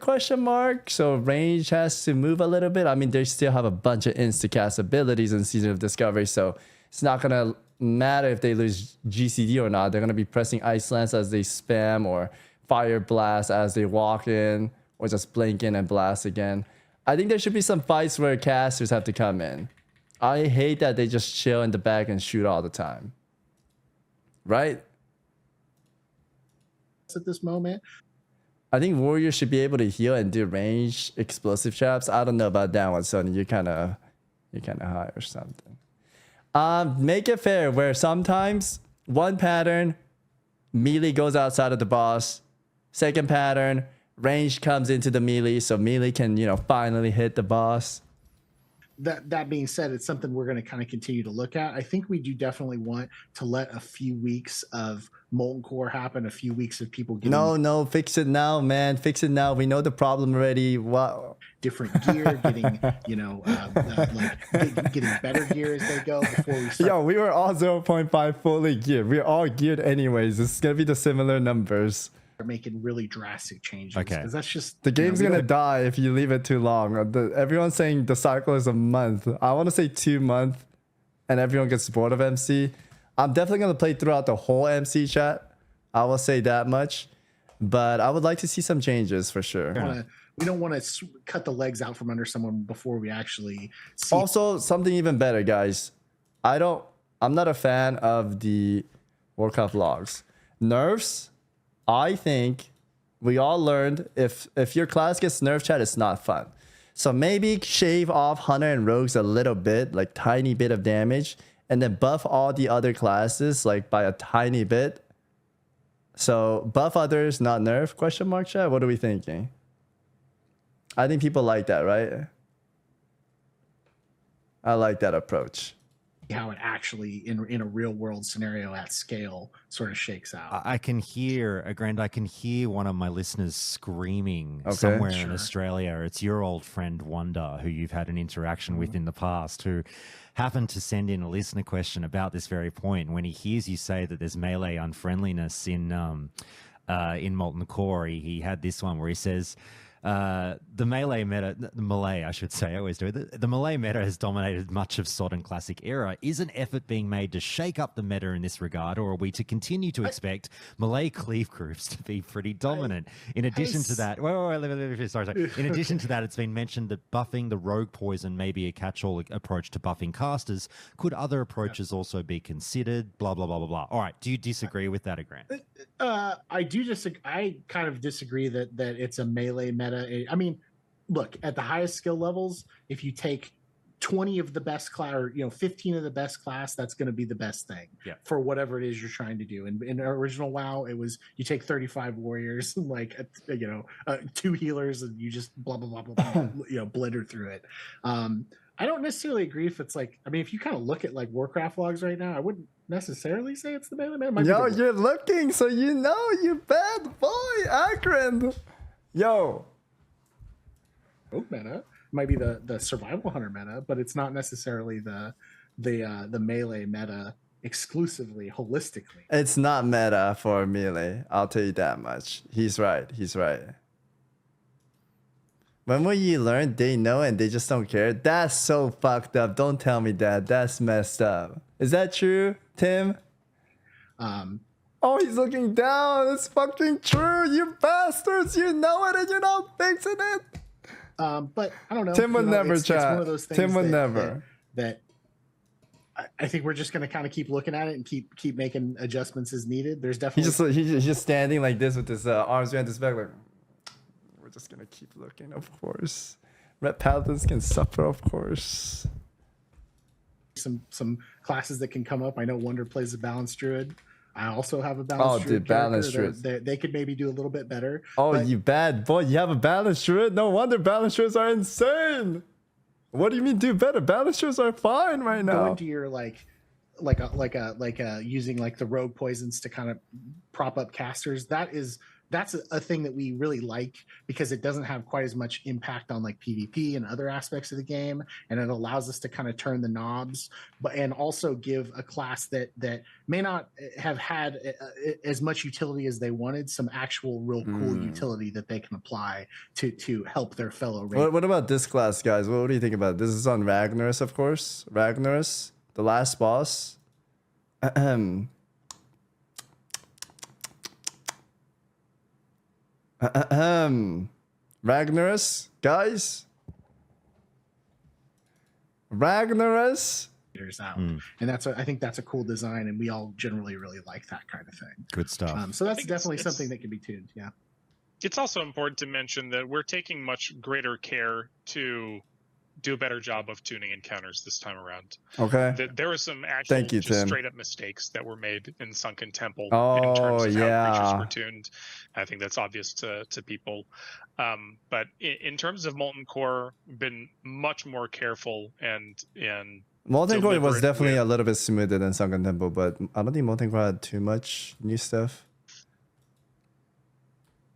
So range has to move a little bit. I mean, they still have a bunch of insta-cast abilities in Season of Discovery, so it's not going to matter if they lose GCD or not. They're going to be pressing Ice Lance as they spam or Fire Blast as they walk in or just blink in and blast again. I think there should be some fights where casters have to come in. I hate that they just chill in the back and shoot all the time. Right? At this moment, I think warriors should be able to heal and do range explosive traps. I don't know about that one, Sonny. You're kind of high or something. Make it fair where sometimes one pattern, melee goes outside of the boss. Second pattern, range comes into the melee, so melee can finally hit the boss. That being said, it's something we're going to kind of continue to look at. I think we do definitely want to let a few weeks of Molten Core happen, a few weeks of people getting... No, fix it now, man. Fix it now. We know the problem already. Wow. Different gear, getting, getting better gear as they go before we start. Yo, we were all 0.5 fully geared. We're all geared anyways. It's going to be the similar numbers. Making really drastic changes. Okay. Because that's just... The game's going to die if you leave it too long. Everyone's saying the cycle is a month. I want to say 2 months and everyone gets bored of MC. I'm definitely going to play throughout the whole MC chat. I will say that much. But I would like to see some changes for sure. We don't want to cut the legs out from under someone before we actually see. Also, something even better, guys. I'm not a fan of the World Cup logs. Nerfs, I think we all learned if your class gets nerfed, chat, it's not fun. So maybe shave off Hunter and Rogues a little bit, like tiny bit of damage, and then buff all the other classes like by a tiny bit. So buff others, not nerf, ? Chat? What are we thinking? I think people like that, right? I like that approach. How it actually in a real world scenario at scale sort of shakes out. I can hear, Aggrend, I can hear one of my listeners screaming somewhere in Australia. It's your old friend Wonder, who you've had an interaction with in the past, who happened to send in a listener question about this very point. When he hears you say that there's melee unfriendliness in in Molten Core, he had this one where he says, the melee meta, the melee, I should say, I always do it. The melee meta has dominated much of Sod and Classic era. Is an effort being made to shake up the meta in this regard, or are we to continue to expect melee cleave groups to be pretty dominant? In addition to that, sorry. In addition to that, it's been mentioned that buffing the rogue poison may be a catch-all approach to buffing casters. Could other approaches also be considered? Blah, blah, blah, blah, blah. All right. Do you disagree with that, Aggrend? I do disagree. I kind of disagree that it's a melee meta. I mean, look, at the highest skill levels, if you take 20 of the best class, or 15 of the best class, that's going to be the best thing for whatever it is you're trying to do. And in original WoW, it was you take 35 warriors, like 2 healers, and you just blah blah blah blah, blah blender through it. I don't necessarily agree if it's like, I mean, if you kind of look at like Warcraft logs right now, I wouldn't necessarily say it's the melee meta. Yo, you're looking, so you bad boy, Aggrend. Yo. Rogue meta might be the survival hunter meta, but it's not necessarily the melee meta exclusively, holistically. It's not meta for melee. I'll tell you that much. He's right. When will you learn? They know and they just don't care. That's so fucked up. Don't tell me that. That's messed up. Is that true, Tim? Oh, he's looking down. It's fucking true. You bastards. You know it and you're not fixing it. But I don't know. Tim would never chat. It's one of those things Tim would never. That I think we're just going to kind of keep looking at it and keep making adjustments as needed. There's definitely he's just standing like this with his arms behind his back, like we're just gonna keep looking. Of course, Red Paladins can suffer. Of course, some classes that can come up. I know Wonder plays a balanced druid. I also have a balanced druid. Balanced druid. They could maybe do a little bit better. Oh, you bad boy! You have a balanced druid. No wonder balanced druids are insane. What do you mean do better? Balanced druids are fine right now. Go into your using like the rogue poisons to kind of prop up casters. That's a thing that we really like because it doesn't have quite as much impact on like PvP and other aspects of the game, and it allows us to kind of turn the knobs, and also give a class that may not have had as much utility as they wanted some actual real cool utility that they can apply to help their fellow raiders. What about this class, guys? What do you think about it? This is on Ragnaros, of course. Ragnaros, the last boss. Ragnaros, guys. Ragnaros. Out, and I think that's a cool design, and we all generally really like that kind of thing. Good stuff. So that's definitely something that can be tuned. Yeah. It's also important to mention that we're taking much greater care to do a better job of tuning encounters this time around. Okay. There were some actual straight up mistakes that were made in Sunken Temple in terms of how creatures were tuned. I think that's obvious to people. But in terms of Molten Core, been much more careful and Molten Core was definitely a little bit smoother than Sunken Temple, but I don't think Molten Core had too much new stuff.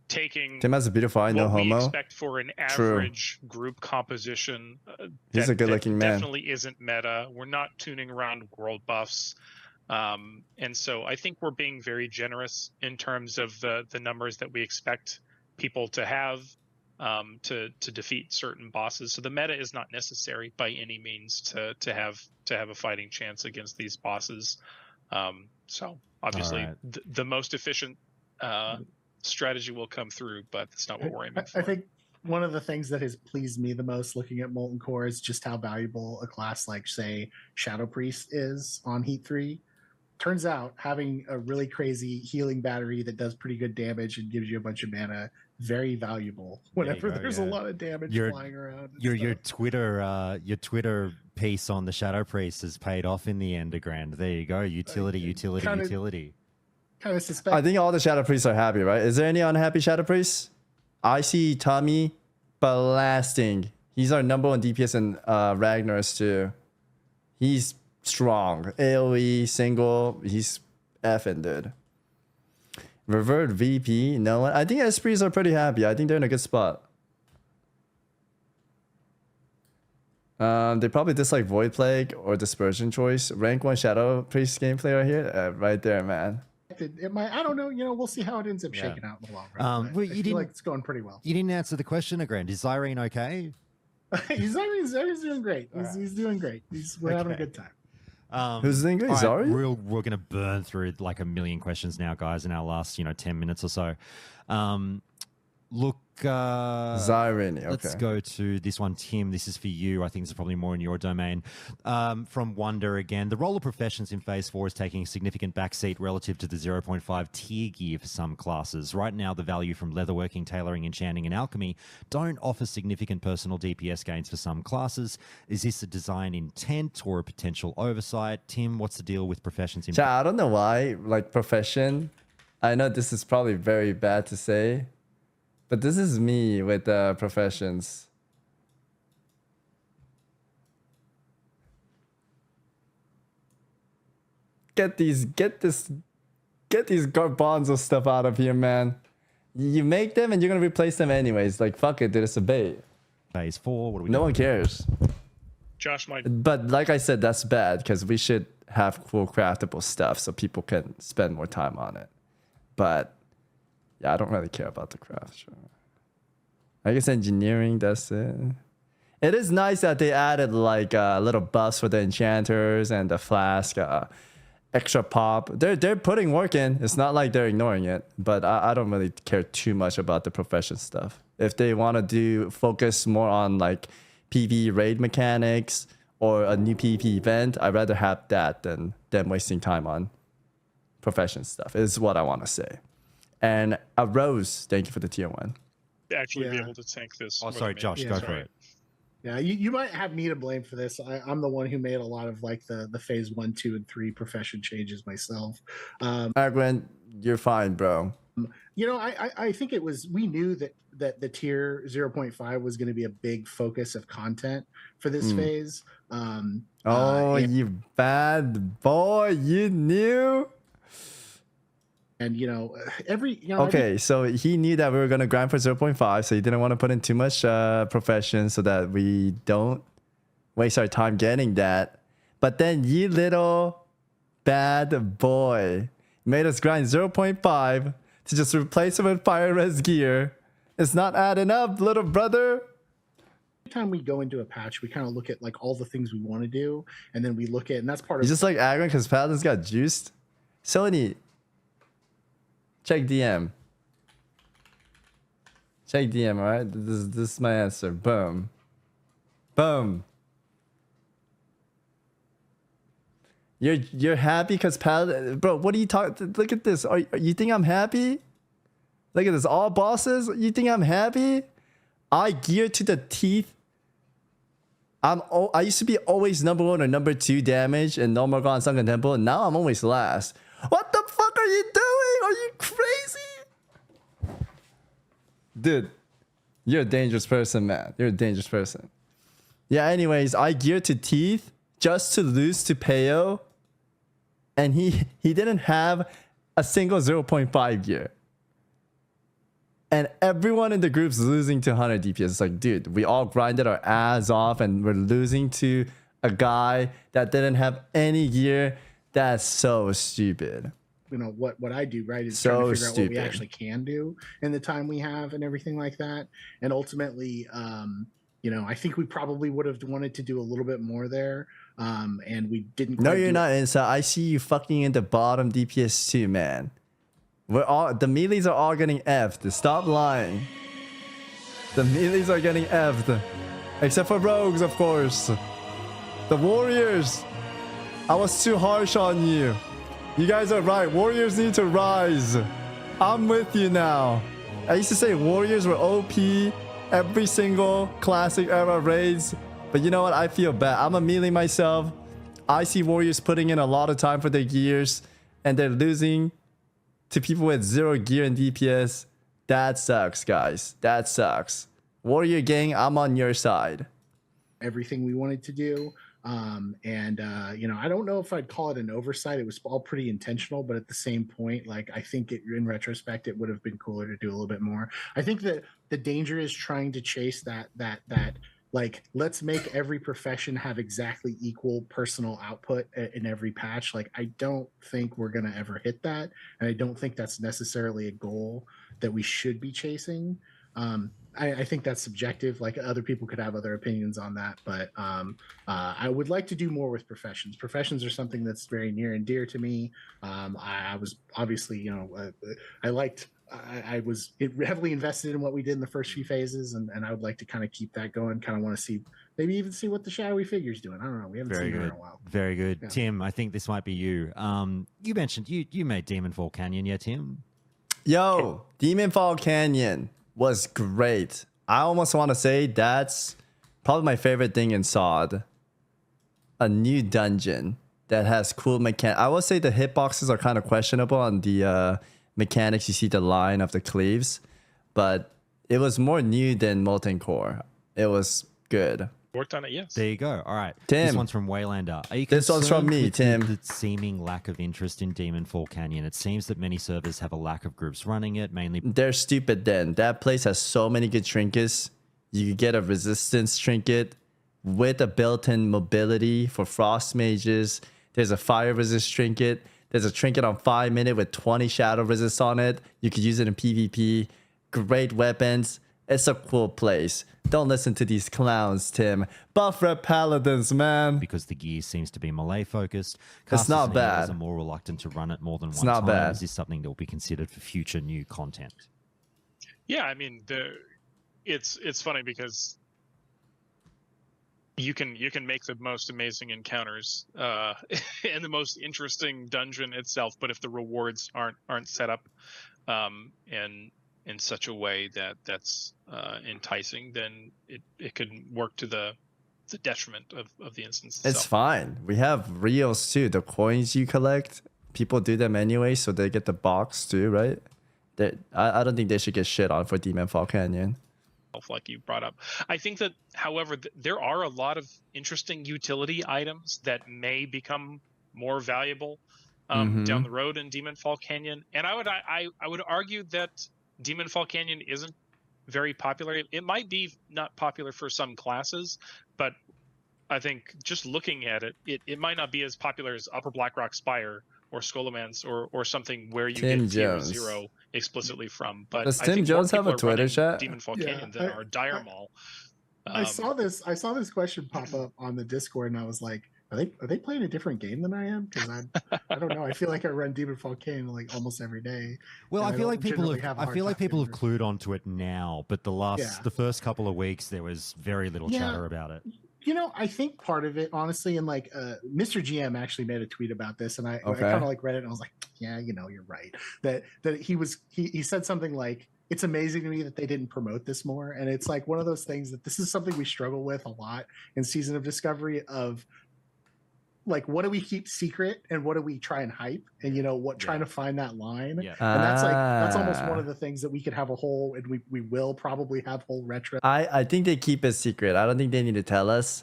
Taking Tim has a beautiful eye, no homo. What we expect for an average group composition. He's a good-looking man. Definitely isn't meta. We're not tuning around world buffs, and so I think we're being very generous in terms of the numbers that we expect people to have to defeat certain bosses. So the meta is not necessary by any means to have a fighting chance against these bosses. So obviously, the most efficient strategy will come through, but that's not what we're aiming for. I think one of the things that has pleased me the most looking at Molten Core is just how valuable a class like, say, Shadow Priest is on Heat 3. Turns out having a really crazy healing battery that does pretty good damage and gives you a bunch of mana, very valuable whenever there's a lot of damage flying around. Your Twitter piece on the Shadow Priest has paid off in the end, Aggrend. There you go. Utility. Kind of suspect. I think all the Shadow Priests are happy, right? Is there any unhappy Shadow Priests? I see Tommy blasting. He's our number one DPS in Ragnaros too. He's strong. AoE, single. He's effing dude. Revert VP. No one. I think Esprits are pretty happy. I think they're in a good spot. They probably dislike Void Plague or Dispersion Choice. Rank 1 Shadow Priest gameplay right here. Right there, man. It might. I don't know. You know, we'll see how it ends up Yeah. shaking out in the long run. Well, I you feel didn't- like it's going pretty well. You didn't answer the question, Aggrend. Is Zyrene okay? he's doing great. He's doing great. We're having a Okay. good time. Who's the English? all right, Sorry? we're going to burn through like a million questions now, guys, in our last 10 minutes or so. Look, Zyrene, okay. let's go to this one, Tim. This is for you. I think this is probably more in your domain. From Wonder again. The role of professions in Phase 4 is taking a significant backseat relative to the 0.5 tier gear for some classes. Right now, the value from leatherworking, tailoring, enchanting, and alchemy don't offer significant personal DPS gains for some classes. Is this a design intent or a potential oversight? Tim, what's the deal with professions in... Chat, I don't know why, like profession. I know this is probably very bad to say, but this is me with professions. Get these garbanzo stuff out of here, man. You make them and you're gonna replace them anyways. Like fuck it, dude, it's a bait. Phase 4, what do we No do? one cares. Josh might. But like I said, that's bad because we should have cool craftable stuff so people can spend more time on it. But yeah, I don't really care about the craft. Sure. I guess engineering, that's it. It is nice that they added like little buffs for the enchanters and the flask, extra pop. They're putting work in. It's not like they're ignoring it. But I don't really care too much about the profession stuff. If they want to focus more on like PvE raid mechanics or a new PvP event, I'd rather have that than wasting time on profession stuff. Is what I want to say. And a Rose, thank you for the tier 1. Actually be Yeah. able to tank this. Oh, more sorry, than me. Josh, Yeah. go Sorry. for it. Yeah, you might have me to blame for this. I'm the one who made a lot of like the Phase 1, 2, and 3 profession changes myself. Aggrend, you're fine, bro. You know, I think it was, we knew that the tier 0.5 was going to be a big focus of content for this phase. Oh, you bad boy, you knew. And Okay, so he knew that we were gonna grind for 0.5, so he didn't want to put in too much profession so that we don't waste our time getting that. But then you little bad boy made us grind 0.5 to just replace it with fire res gear. It's not adding up, little brother. every time we go into a patch, we kind of look at like all the things we want to do, and then we look at, and that's part of It's just like Aggrend because Paladins got juiced. Sony, check DM. Check DM, alright? This is my answer. Boom. Boom. You're happy because Paladin... Bro, what are you talking... Look at this. You think I'm happy? Look at this. All bosses? You think I'm happy? I gear to the teeth. I used to be always number 1 or number 2 damage in No More Gone Sunken Temple, and now I'm always last. What the fuck are you doing? Are you crazy? Dude, you're a dangerous person, man. You're a dangerous person. Yeah, anyways, I gear to teeth just to lose to Peo, and he didn't have a single 0.5 gear. And everyone in the group's losing to 100 DPS. It's like, dude, we all grinded our ass off and we're losing to a guy that didn't have any gear. That's so stupid. what I do, right, is So trying to figure out what we stupid. actually can do in the time we have and everything like that. And ultimately, I think we probably would have wanted to do a little bit more there. And we didn't. No, quite you're do not inside. I see you fucking in the bottom DPS too, man. The melees are all getting effed. Stop lying. The melees are getting effed. Except for rogues, of course. The warriors. I was too harsh on you. You guys are right. Warriors need to rise. I'm with you now. I used to say warriors were OP every single classic era raids. But you know what? I feel bad. I'm a melee myself. I see warriors putting in a lot of time for their gears. And they're losing to people with 0 gear and DPS. That sucks, guys. That sucks. Warrior gang, I'm on your side. everything we wanted to do. I don't know if I'd call it an oversight. It was all pretty intentional, but at the same point, like I think in retrospect, it would have been cooler to do a little bit more. I think that the danger is trying to chase that like let's make every profession have exactly equal personal output in every patch. Like I don't think we're gonna ever hit that, and I don't think that's necessarily a goal that we should be chasing. I think that's subjective. Like other people could have other opinions on that, but I would like to do more with professions. Professions are something that's very near and dear to me. I was obviously, I was heavily invested in what we did in the first few phases, and I would like to kind of keep that going. Kind of want to see, maybe even see what the shadowy figure's doing. I don't know. We haven't Very seen her good. in a while. Very good. Yeah. Tim, I think this might be you. You mentioned you made Demonfall Canyon, yeah, Tim? Yo, Demonfall Canyon was great. I almost want to say that's probably my favorite thing in SOD. A new dungeon that has cool mechanics. I would say the hitboxes are kind of questionable on the mechanics. You see the line of the cleaves, but it was more new than Molten Core. It was good. Worked on it, yes. There you go. All right. Tim. This one's from Waylander. Are you This one's from concerned me, with Tim. The seeming lack of interest in Demonfall Canyon. It seems that many servers have a lack of groups running it, mainly. They're stupid then. That place has so many good trinkets. You could get a resistance trinket with a built-in mobility for frost mages. There's a fire resist trinket. There's a trinket on 5 minute with 20 shadow resist on it. You could use it in PvP. Great weapons. It's a cool place. Don't listen to these clowns, Tim. Buff rep paladins, man. Because the gear seems to be melee focused. It's not Casters and healers bad. are more reluctant to run it more than one not time. bad. Is this something that will be considered for future new content? Yeah, I mean, it's funny because you can make the most amazing encounters and the most interesting dungeon itself, but if the rewards aren't set up and in such a way that's enticing, then it could work to the detriment of the instance itself. It's fine. We have reels too. The coins you collect, people do them anyway, so they get the box too, right? I don't think they should get shit on for Demonfall Canyon. Like you brought up, I think that, however, there are a lot of interesting utility items that may become more valuable down the road in Demonfall Canyon, and I would argue that Demonfall Canyon isn't very popular. It might be not popular for some classes, but I think just looking at it, it might not be as popular as Upper Blackrock Spire or Scholomance or something where you Tim get tier Jones. 0 explicitly from. But Does I Tim think Jones more have a people are Twitter running chat? Demonfall Yeah, Canyon than are Dire Maul. I saw this question pop up on the Discord, and I was like, are they playing a different game than I am? Because I don't know. I feel like I run Demonfall Canyon like almost every day. Well, and I feel like don't people generally have. a I hard feel like time people have getting rid clued onto it now, but the first couple of weeks there was very little chatter about it. You know, I think part of it, honestly, and like Mr. GM actually made a tweet about this, and I Okay. kind of like read it, and I was like, yeah, you know, you're right. That he said something like, it's amazing to me that they didn't promote this more, and it's like one of those things that this is something we struggle with a lot in Season of Discovery of. Like, what do we keep secret and what do we try and hype? And you know what, trying to find that line. Yeah. And that's almost one of the things that we could have a whole, and we will probably have whole retro. I think they keep it secret. I don't think they need to tell us.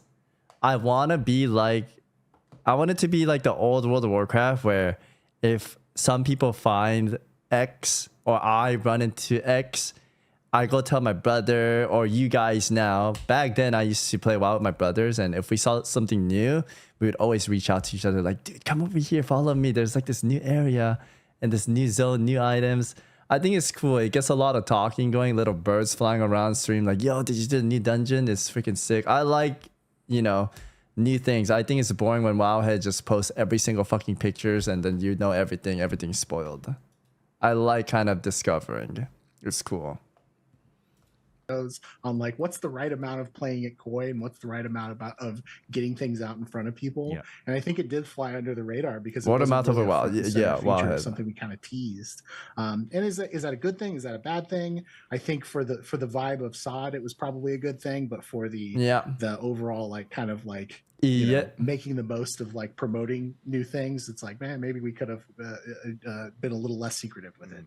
I want it to be like the old World of Warcraft where if some people find X or I run into X, I go tell my brother or you guys now. Back then, I used to play WoW with my brothers, and if we saw something new, we would always reach out to each other like, dude, come over here, follow me. There's like this new area and this new zone, new items. I think it's cool. It gets a lot of talking going, little birds flying around stream like, yo, did you do a new dungeon? It's freaking sick. I like, new things. I think it's boring when Wowhead just posts every single fucking pictures and then you know everything's spoiled. I like kind of discovering. It's cool. On like what's the right amount of playing it coy and what's the right amount of getting things out in front of people. Yeah. And I think it did fly under the radar because Word it of wasn't mouth over really a WoW. front and Yeah, center feature, Wowhead. something we kind of teased. And is that a good thing? Is that a bad thing? I think for the vibe of SOD, it was probably a good thing, but for the overall like kind of like making the most of like promoting new things, it's like, man, maybe we could have been a little less secretive with it,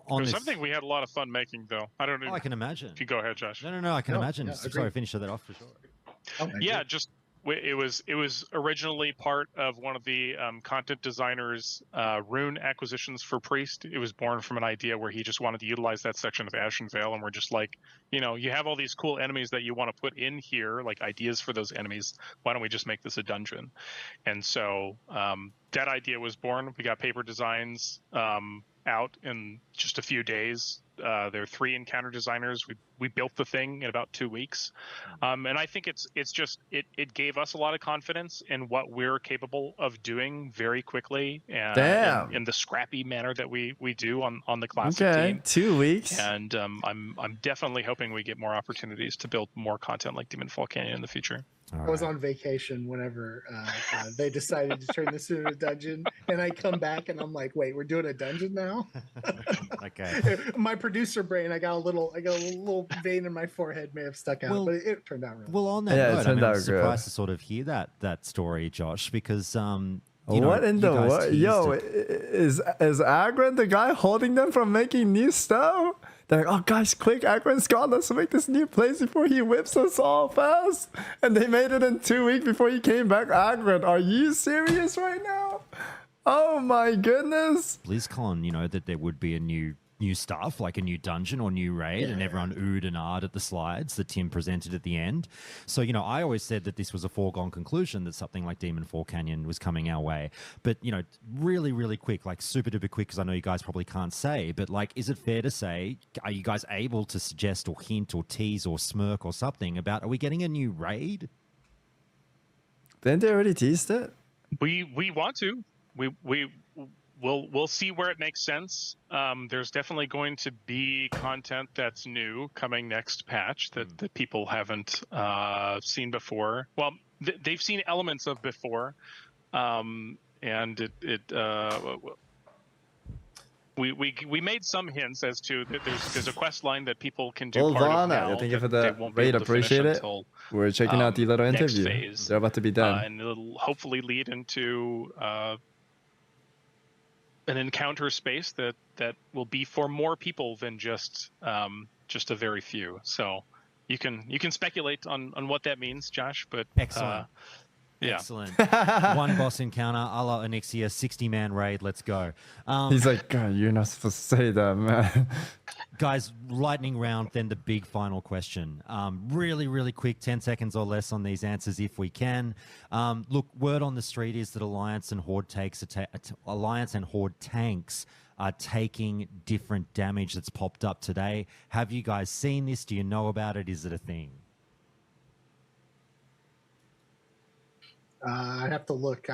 There's something we had a lot of fun making, though. I don't know. I can imagine. If you go ahead, Josh. No, I can imagine. Yeah, Sorry, finish that off for sure. Oh, Yeah, just it was originally part of one of the content designers' rune acquisitions for Priest. It was born from an idea where he just wanted to utilize that section of Ashen Vale, and we're just like, you have all these cool enemies that you want to put in here, like ideas for those enemies. Why don't we just make this a dungeon? And so that idea was born. We got paper designs out in just a few days. There are 3 encounter designers. We built the thing in about 2 weeks, and I think it gave us a lot of confidence in what we're capable of doing very quickly, and in the scrappy manner that we do on the classic team. 2 weeks. And I'm definitely hoping we get more opportunities to build more content like Demonfall Canyon in the future. I was on vacation whenever they decided to turn this into a dungeon, and I come back and I'm like, "Wait, we're doing a dungeon now?" Okay. My producer brain, I got a little vein in my forehead may have stuck out, but it turned out really. Well, on that Yeah, it note, turned out I'm surprised good. to sort of hear that story, Josh, because What in the world? Yo, is Aggrend the guy holding them from making new stuff? They're like, oh guys, quick, Aggrend's gone. Let's make this new place before he whips us all fast. And they made it in 2 weeks before he came back. Aggrend, are you serious right now? Oh my goodness. BlizzCon, that there would be a new stuff, like a new dungeon or new raid, and everyone oohed and ahed at the slides that Tim presented at the end. So, I always said that this was a foregone conclusion that something like Demonfall Canyon was coming our way. But, really, really quick, like super duper quick, because I know you guys probably can't say, but like, is it fair to say, are you guys able to suggest or hint or tease or smirk or something about, are we getting a new raid? Didn't they already teased it? We want to. We'll see where it makes sense. There's definitely going to be content that's new coming next patch that people haven't seen before. Well, they've seen elements of before, and we made some hints as to that there's a quest line that people can do Hold part on, of now. I think if that the they won't be raid able to finish appreciate it. until, We're checking out the little next interview. phase. They're about to be done. and it'll hopefully lead into an encounter space that will be for more people than just a very few. So you can speculate on what that means, Josh. But Excellent. Yeah. Excellent. One boss encounter, a la Onyxia, 60-man raid. Let's go. He's like, God, you're not supposed to say that, man. Guys, lightning round, then the big final question. Really, really quick, 10 seconds or less on these answers if we can. Look, word on the street is that Alliance and Horde tanks are taking different damage that's popped up today. Have you guys seen this? Do you know about it? Is it a thing? I have to look.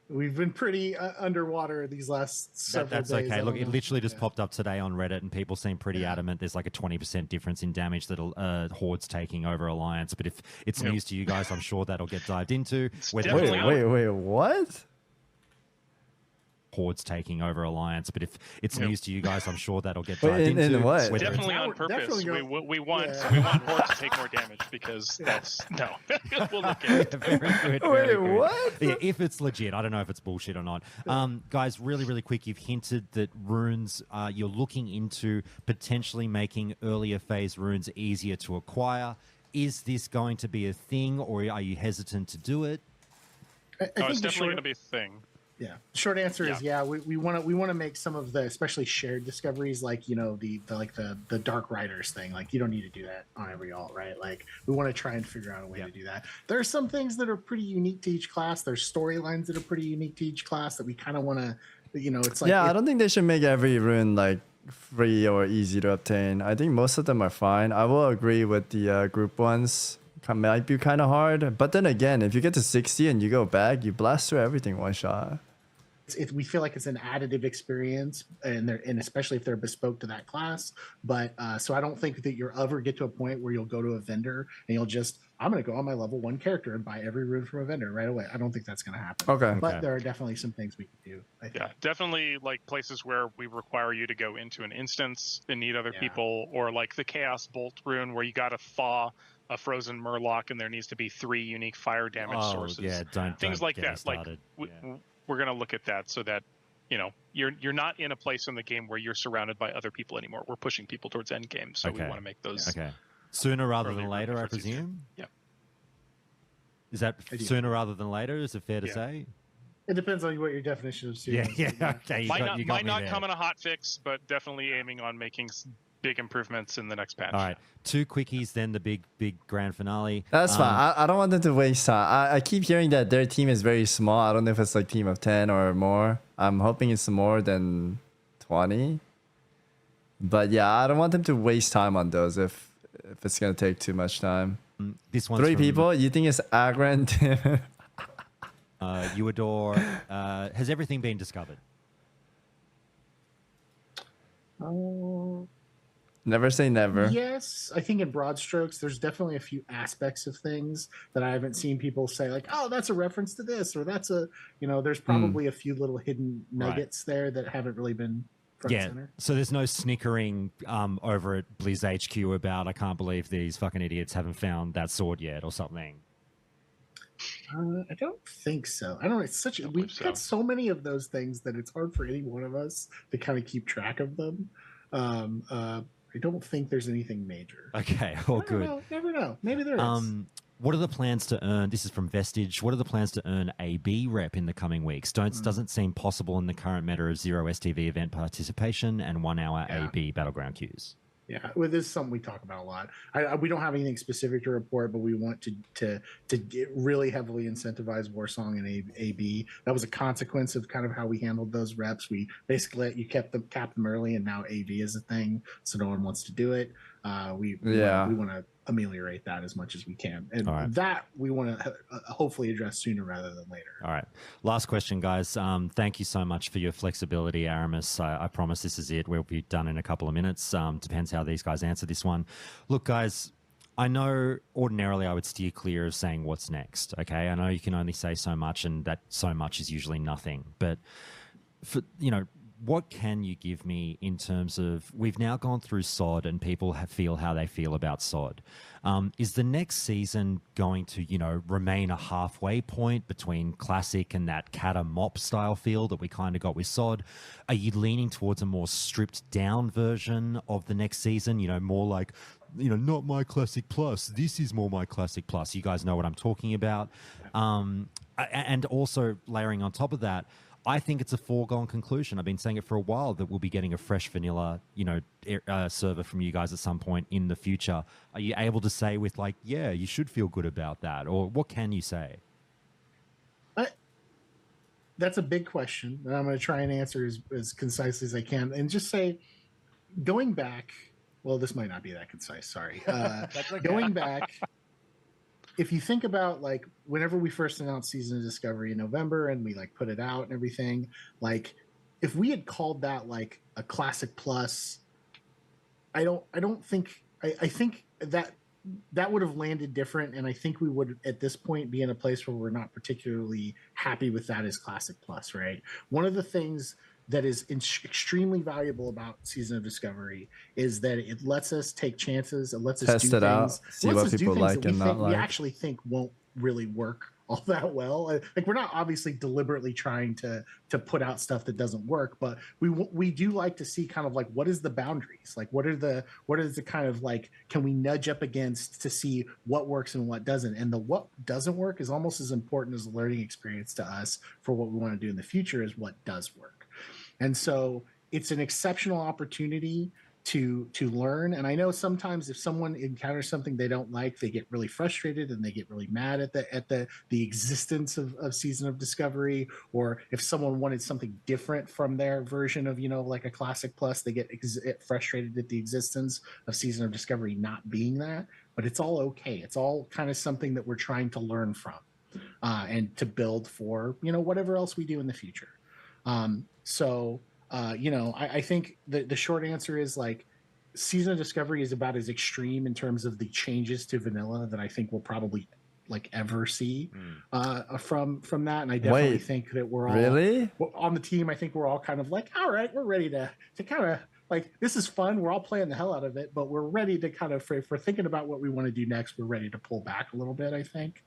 We've been pretty underwater these last several That's days. okay. Look, it literally just popped up today on Reddit, and people seem pretty adamant. There's like a 20% difference in damage that Horde's taking over Alliance. But if it's news to you guys, I'm sure that'll get dived into. Wait, what? Horde's taking over Alliance, but if it's news to you guys, I'm sure that'll get Wait, dived into. in what? Whether Definitely it's- on purpose. Definitely We want Horde to take more damage because that's no. We'll look at it. Very good. Wait, very good. what? Yeah, if it's legit, I don't know if it's bullshit or not. Guys, really, really quick, you've hinted that runes, you're looking into potentially making earlier phase runes easier to acquire. Is this going to be a thing, or are you hesitant to do it? I think It's the definitely going to be a thing. Yeah. Short answer is we want to make some of the especially shared discoveries like the Dark Riders thing. Like you don't need to do that on every alt, right? Like we want to try and figure out a way to do that. There are some things that are pretty unique to each class. There's storylines that are pretty unique to each class that we kind of want to, it's like I don't think they should make every rune like free or easy to obtain. I think most of them are fine. I will agree with the group ones. Might be kind of hard, but then again, if you get to 60 and you go back, you blast through everything one shot. We feel like it's an additive experience, and especially if they're bespoke to that class. But so I don't think that you'll ever get to a point where you'll go to a vendor and you'll just, I'm going to go on my level 1 character and buy every rune from a vendor right away. I don't think that's going to happen. Okay. But there are definitely some things we can do. I think. Yeah, definitely like places where we require you to go into an instance and need other people, or like the Chaos Bolt rune where you got to thaw a frozen Murloc and there needs to be 3 unique fire damage sources. Yeah, things don't like get me that. Like started. we're going to look at that so that you're not in a place in the game where you're surrounded by other people anymore. We're pushing people towards end game, so we want to make those sooner rather than earlier later, I efforts easier. presume. Yeah. Is that I do. sooner rather than later? Is it fair to Yeah. say? It depends on what your definition of soon Yeah, is. yeah. but Okay, you Might got, not you got might me not there. come in a hot fix, but definitely aiming on making big improvements in the next patch. All right, 2 quickies, then the big grand finale. That's fine. I don't want them to waste time. I keep hearing that their team is very small. I don't know if it's like team of 10 or more. I'm hoping it's more than 20. But yeah, I don't want them to waste time on those if it's gonna take too much time. This one's 3 from, people? You think it's Aggrend? You adore. Has everything been discovered? Never say never. Yes, I think in broad strokes, there's definitely a few aspects of things that I haven't seen people say like, "Oh, that's a reference to this," or "That's a," there's probably a few little hidden nuggets there that haven't really been front and center. So there's no snickering over at Blizz HQ about, I can't believe these fucking idiots haven't found that sword yet or something. I don't think so. I don't know. It's we've got so many of those things that it's hard for any one of us to kind of keep track of them. I don't think there's anything major. Okay, all good. Never know. Maybe there is. What are the plans to earn? This is from Vestige. What are the plans to earn a B rep in the coming weeks? Doesn't seem possible in the current meta of 0 STV event participation and 1 hour AB battleground queues. Yeah, well, this is something we talk about a lot. We don't have anything specific to report, but we want to get really heavily incentivize Warsong and AB. That was a consequence of kind of how we handled those reps. We basically cap them early, and now AV is a thing, so no one wants to do it. We want to ameliorate that as much as we can, and that we want to hopefully address sooner rather than later. All right, last question, guys. Thank you so much for your flexibility, Aramis. I promise this is it. We'll be done in a couple of minutes. Depends how these guys answer this one. Look, guys, I know ordinarily I would steer clear of saying what's next. Okay, I know you can only say so much, and that so much is usually nothing. But for what can you give me in terms of, we've now gone through SOD and people feel how they feel about SOD. Is the next season going to, remain a halfway point between classic and that kata mop style feel that we kind of got with SOD? Are you leaning towards a more stripped down version of the next season? More like, not my classic plus. This is more my classic plus. You guys know what I'm talking about. And also layering on top of that, I think it's a foregone conclusion. I've been saying it for a while that we'll be getting a fresh vanilla, server from you guys at some point in the future. Are you able to say with like, yeah, you should feel good about that? Or what can you say? That's a big question, and I'm going to try and answer as concisely as I can. And just say, going back, well, this might not be that concise, sorry. Going back, if you think about like whenever we first announced Season of Discovery in November and we like put it out and everything, like if we had called that like a classic plus, I think that would have landed different, and I think we would at this point be in a place where we're not particularly happy with that as classic plus, right? One of the things that is extremely valuable about Season of Discovery is that it lets us take chances. It lets us Test do it things. out, see what people like and not like. We actually think won't really work all that well. Like, we're not obviously deliberately trying to put out stuff that doesn't work, but we do like to see kind of like, what is the boundaries? Like, what is the kind of like, can we nudge up against to see what works and what doesn't? And the what doesn't work is almost as important as a learning experience to us for what we want to do in the future is what does work. And so it's an exceptional opportunity to learn. And I know sometimes if someone encounters something they don't like, they get really frustrated and they get really mad at the existence of Season of Discovery. Or if someone wanted something different from their version of, like a classic plus, they get frustrated at the existence of Season of Discovery not being that. But it's all okay. It's all kind of something that we're trying to learn from and to build for, whatever else we do in the future. I think the short answer is like Season of Discovery is about as extreme in terms of the changes to vanilla that I think we'll probably like ever see from that. And I definitely think that we're all on the team. I think we're all kind of like, all right, we're ready to kind of like, this is fun. We're all playing the hell out of it, but we're ready to kind of, if we're thinking about what we want to do next, we're ready to pull back a little bit, I think.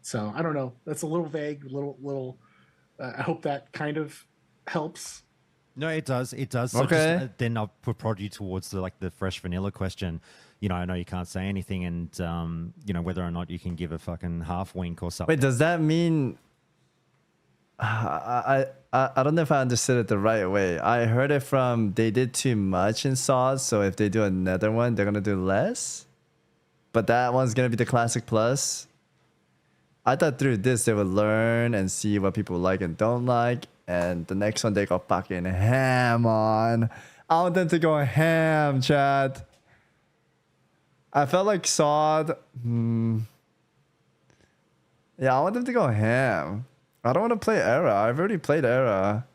So I don't know. That's a little vague, little, I hope that kind of helps. No, it does. It does. So Okay. just, then I'll prod you towards the fresh vanilla question. You know, I know you can't say anything, and you know whether or not you can give a fucking half wink or something. Wait, does that mean? I don't know if I understood it the right way. I heard it from they did too much in sauce, so if they do another one, they're gonna do less. But that one's gonna be the classic plus. I thought through this they would learn and see what people like and don't like, and the next one they go fucking ham on. I want them to go ham, chat. I felt like Sod. Yeah, I want them to go ham. I don't want to play Era. I've already played Era.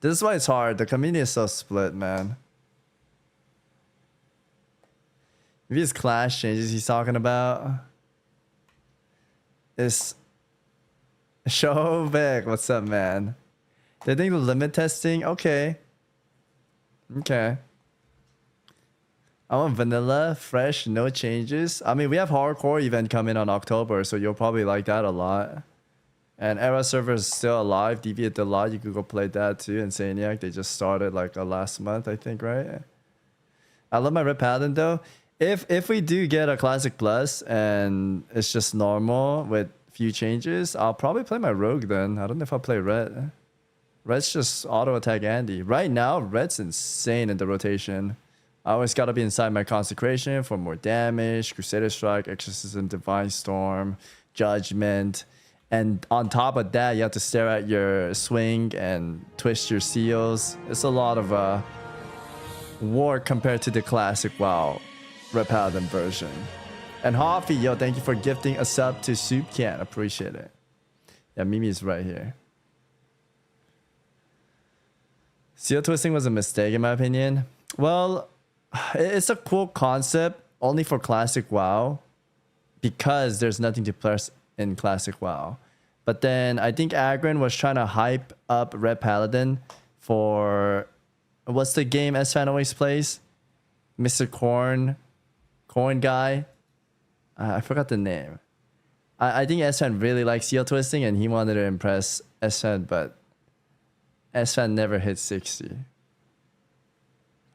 This is why it's hard. The community is so split, man. Maybe it's class changes he's talking about. It's Shovek. What's up, man? They think the limit testing. Okay. Okay. I want vanilla, fresh, no changes. I mean, we have hardcore event coming on October, so you'll probably like that a lot. And Era server is still alive. Deviate the lot. You could go play that too. Insaniac. They just started like last month, I think, right? I love my Red Paladin though. If we do get a Classic Plus and it's just normal with few changes, I'll probably play my Rogue then. I don't know if I'll play Red. Red's just auto attack Andy. Right now, Red's insane in the rotation. I always gotta be inside my Consecration for more damage, Crusader Strike, Exorcism, Divine Storm, Judgment. And on top of that, you have to stare at your swing and twist your seals. It's a lot of work compared to the classic WoW Red Paladin version. And Hoffy, yo, thank you for gifting a sub to Soup Can. Appreciate it. Yeah, Mimi's right here. Seal twisting was a mistake in my opinion. Well, it's a cool concept only for classic WoW because there's nothing to press in classic WoW. But then I think Aggrend was trying to hype up Red Paladin for what's the game S-Fan always plays? Mr. Corn guy. I forgot the name. I think S-Fan really likes seal twisting and he wanted to impress S-Fan, but S-Fan never hit 60.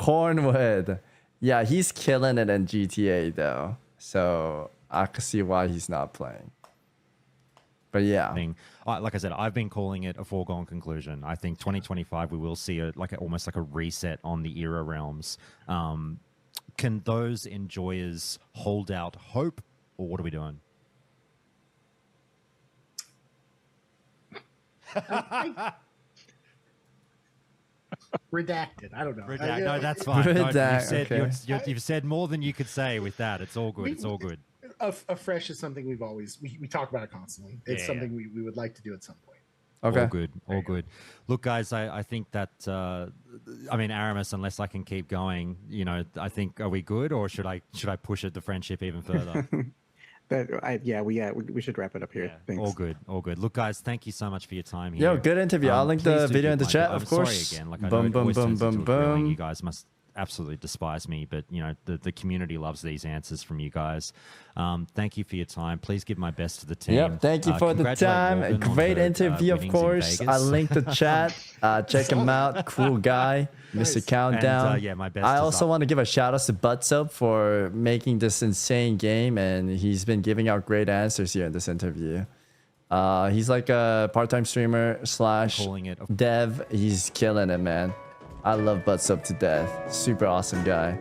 Cornwood. Yeah, he's killing it in GTA though. So I can see why he's not playing. But yeah. Like I said, I've been calling it a foregone conclusion. I think 2025 we will see almost like a reset on the era realms. Can those enjoyers hold out hope, or what are we doing? Redacted. I don't know. No, that's fine. Redact, No, you've said more than you could say with that. It's all good. It's all good. A fresh is something we've always we talk about it constantly. It's something we would like to do at some point. Okay. All good. All good. Look, guys, I think that I mean, Aramis, unless I can keep going, you know, I think, are we good, or should I push it the friendship even further? We should wrap it up here. Yeah, Thanks. all good, all good. Look, guys, thank you so much for your time here. Yo, good interview. I'll link the please do video keep in the my- chat, I'm of course. Sorry again. Like, I Boom, know it boom, always boom, turns into boom, a grilling. boom. You guys must absolutely despise me, but you know the community loves these answers from you guys. Thank you for your time. Please give my best to the team. Yep, thank you for the congratulate time. Morgan on Great her, interview, of winnings in course. I Vegas. linked the chat. Check him out. Cool guy. Mr. Countdown. And, yeah, my best I is also up. want to give a shout out to Butsup for making this insane game, and he's been giving out great answers here in this interview. He's like a part-time streamer / Calling it dev. He's killing it, man. I love Butsup to death. Super awesome guy.